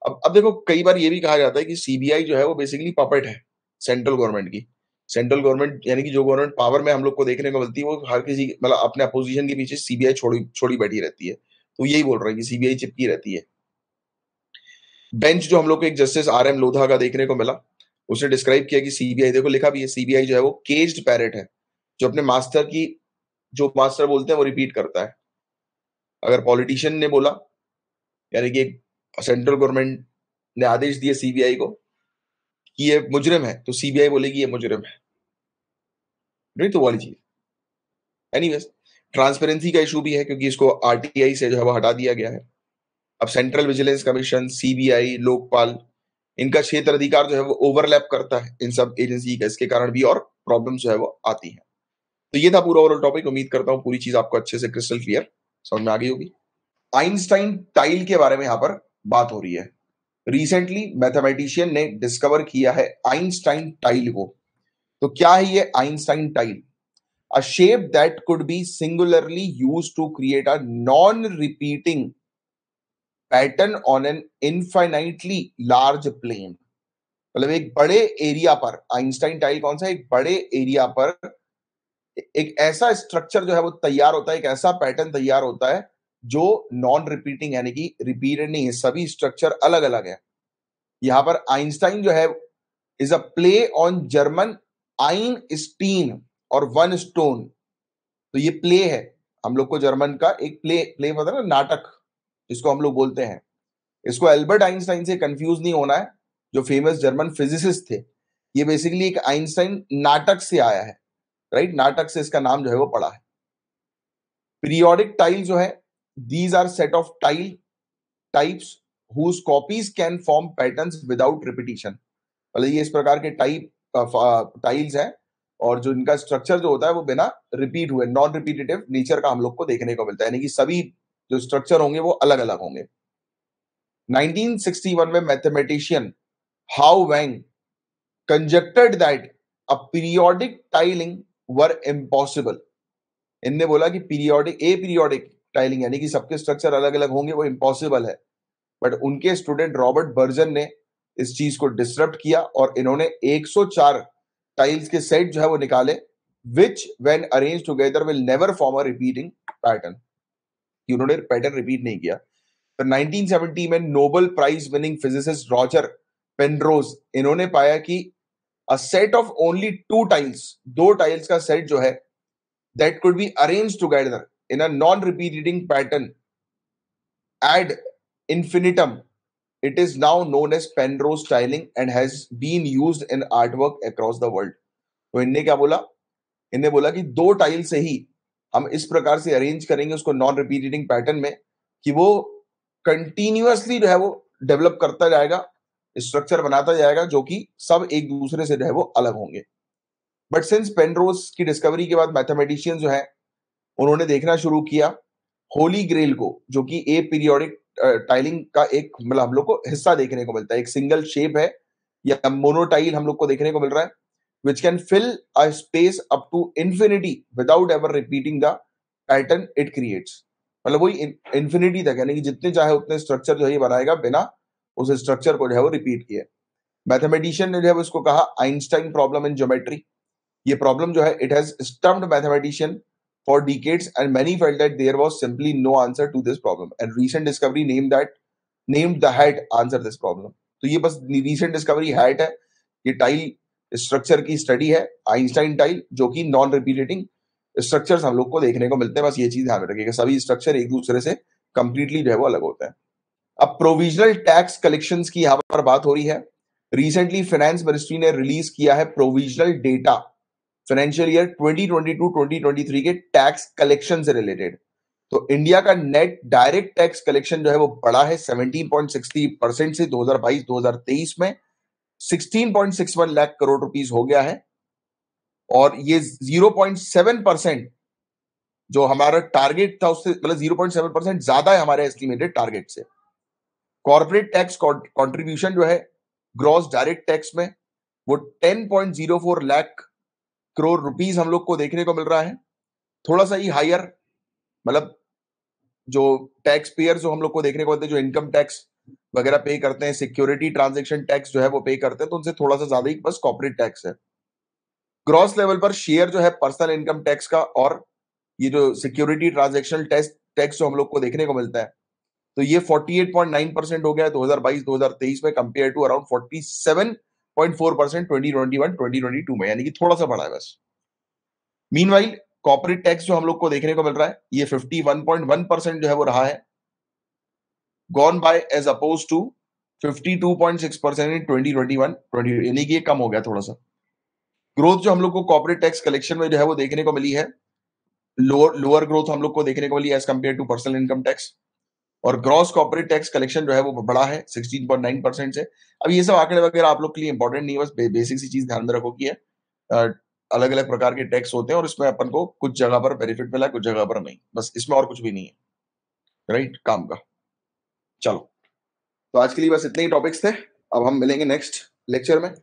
अब देखो कई बार ये भी कहा जाता है कि सीबीआई जो है वो बेसिकली पपेट है सेंट्रल गवर्नमेंट की। सेंट्रल गवर्नमेंट यानी कि जो गवर्नमेंट पावर में हम लोग को देखने को मिलती है वो हर किसी मतलब अपने अपोजिशन के पीछे सीबीआई छोड़ी छोड़ी बैठी रहती है। तो यही बोल रहे हैं कि सीबीआई चिपकी रहती है। बेंच जो हम लोग को एक जस्टिस आर.एम. लोधा का देखने को मिला, उसने डिस्क्राइब किया कि सीबीआई, देखो लिखा भी है, सीबीआई जो है वो केज्ड पैरेट है जो अपने मास्टर की जो मास्टर बोलते हैं वो रिपीट करता है। अगर पॉलिटिशियन ने बोला यानी कि सेंट्रल गवर्नमेंट ने आदेश दिए सीबीआई को कि ये मुजरिम है तो सीबीआई बोलेगी ये मुजरिम है, नहीं तो वाली चीज। एनीवेज, ट्रांसपेरेंसी का इशू भी है क्योंकि इसको आरटीआई से जो है वो हटा दिया गया है। अब central vigilance commission, CBI, Lokpal, इनका क्षेत्र अधिकार जो है वो ओवरलैप करता है इन सब एजेंसी का, इसके कारण भी और प्रॉब्लम जो है वो आती है। तो ये था पूरा ओवरऑल टॉपिक। उम्मीद करता हूँ पूरी चीज आपको अच्छे से क्रिस्टल क्लियर समझ में आ गई होगी। आइंस्टाइन टाइल के बारे में यहां पर बात हो रही है। रिसेंटली मैथमेटिशियन ने डिस्कवर किया है आइंस्टाइन टाइल को। तो क्या है ये Einstein tile? A shape that could be singularly used to create a non-repeating pattern on an infinitely large plane। मतलब एक बड़े एरिया पर आइंस्टाइन टाइल कौन सा, एक बड़े एरिया पर एक ऐसा स्ट्रक्चर जो है वो तैयार होता है, एक ऐसा पैटर्न तैयार होता है जो नॉन रिपीटिंग यानी कि रिपीटेड नहीं है, सभी स्ट्रक्चर अलग अलग है। यहां पर आइंस्टाइन जो है is a play on German Einstein और वन स्टोन। तो ये प्ले है, हम लोग को जर्मन का एक प्ले प्ले पता है ना, नाटक जिसको हम लोग बोलते हैं। इसको एल्बर्ट आइंस्टाइन से कंफ्यूज नहीं होना है, जो फेमस जर्मन फिजिसिस्ट थे। ये बेसिकली एक आइंस्टाइन नाटक से आया है, राइट, नाटक से इसका नाम जो है वो पड़ा है। पीरियोडिक टाइल जो है, these are set of tile types whose copies can form patterns without repetition. मतलब ये इस प्रकार के टाइप टाइल्स हैं और जो इनका स्ट्रक्चर जो होता है वो बिना रिपीट हुए, नॉन रिपीटेटिव नेचर का हम लोग को देखने को मिलता है। यानी कि सभी जो स्ट्रक्चर होंगे वो अलग अलग होंगे। 1961 में mathematician Hao Wang conjectured that a periodic tiling were impossible. इनने बोला कि पीरियोडिक टाइलिंग यानी कि सबके स्ट्रक्चर अलग अलग होंगे वो इम्पॉसिबल है। बट उनके स्टूडेंट रॉबर्ट बर्जन ने इस चीज को डिसरप्ट किया और इन्होंने 104 टाइल्स के सेट जो है वो निकाले, which when arrange together will never form a repeating pattern. उन्होंने पैटर्न रिपीट नहीं किया। तो 1970 में Nobel prize winning physicist Roger Penrose इन्होंने पाया कि a set of only 2 tiles, 2 tiles का सेट जो है that could be arranged together in a non-repeating pattern ad infinitum. It is now known as Penrose tiling and has been used in artwork across the world. तो इनने क्या बोला? इनने बोला कि 2 टाइल से ही हम इस प्रकार से अरेंज करेंगे उसको नॉन रिपीटिंग पैटर्न में कि वो कंटिन्यूअसली जो है वो डेवलप करता जाएगा, स्ट्रक्चर बनाता जाएगा जो कि सब एक दूसरे से जो है वो अलग होंगे। बट सिंस पेनरोज की डिस्कवरी के बाद मैथमेटिशियन जो है उन्होंने देखना शुरू किया होली ग्रेल को, जो कि ए पीरियोडिक टाइलिंग का एक मतलब हम लोग को हिस्सा देखने को मिलता है, एक सिंगल शेप है या मोनोटाइल हम लोग को देखने को मिल रहा है, which can fill a space up to infinity without ever repeating the pattern it creates। मतलब वही इंफिनिटी तक, यानी कि जितने चाहे उतने स्ट्रक्चर जो है ये बनाएगा बिना उस स्ट्रक्चर को जो है वो रिपीट किए। मैथमेटिशियन ने जो है उसको कहा आइंस्टाइन प्रॉब्लम इन ज्योमेट्री। ये प्रॉब्लम जो है it has stumped mathematician for decades and many felt that there was simply no answer to this problem and recent discovery named the hat answer this problem। तो ये बस recent discovery hat है, ये tile structure की study है, Einstein tile, जो कि non repeating structures हम लोग को देखने को मिलते हैं। बस ये चीज ध्यान में रखिएगा, सभी स्ट्रक्चर एक दूसरे से कंप्लीटली जो है वो अलग होते हैं। अब प्रोविजनल टैक्स कलेक्शंस की यहाँ पर बात हो रही है। रिसेंटली फाइनेंस मिनिस्ट्री ने रिलीज किया है प्रोविजनल डेटा फाइनेंशियल ईयर 2022-2023 के टैक्स कलेक्शन से रिलेटेड। तो इंडिया का नेट डायरेक्ट टैक्स कलेक्शन जो है वो बढ़ा है 17.60% से 2022-2023 में 16.61 लाख करोड़ रुपीस हो गया है, और ये 0.7% जो हमारा टारगेट था उससे मतलब 0.7% ज्यादा है हमारे एस्टिमेटेड टारगेट से। कॉर्पोरेट टैक्स कंट्रीब्यूशन जो है ग्रॉस डायरेक्ट टैक्स में वो 10.04 लाख करोड़ रुपीस हम लोग को देखने को मिल रहा है, थोड़ा सा ही हायर, मतलब जो टैक्स पेयर जो हम लोग को देखने को मिलते हैं, जो इनकम टैक्स वगैरह पे करते हैं, सिक्योरिटी ट्रांजैक्शन टैक्स जो है वो पे करते हैं, तो उनसे थोड़ा सा ज्यादा ही बस कॉर्पोरेट टैक्स है। ग्रॉस लेवल पर शेयर जो है पर्सनल इनकम टैक्स का और ये जो सिक्योरिटी ट्रांजैक्शन टैक्स जो हम लोग को देखने को मिलता है, तो ये 48.9% हो गया है 2022-2023 में कंपेयर टू अराउंड 47.4% 2021-2022 में, यानी कि थोड़ा सा बढ़ा है बस। मीनवाइल कॉर्पोरेट टैक्स जो हम लोग को देखने को मिल रहा है ये 51.1% जो है वो रहा है, gone by as oppose to 52.6% in 2021-20, यानी कि ये कम हो गया थोड़ा सा। ग्रोथ जो हम लोग को कॉर्पोरेट टैक्स कलेक्शन में जो है वो देखने को मिली है, लोअर ग्रोथ हम लोग को देखने को मिली as compare to personal income tax, और ग्रॉस कॉर्पोरेट टैक्स कलेक्शन जो है वो बढ़ा है 16.9% से। अब ये सब आंकड़े वगैरह आप लोग के लिए इंपॉर्टेंट नहीं है, बस बेसिक सी चीज ध्यान में रखो कि अलग अलग प्रकार के टैक्स होते हैं और इसमें अपन को कुछ जगह पर बेनिफिट मिला, कुछ जगह पर नहीं, बस इसमें और कुछ भी नहीं है, राइट, काम का। चलो, तो आज के लिए बस इतने ही टॉपिक्स थे, अब हम मिलेंगे नेक्स्ट लेक्चर में।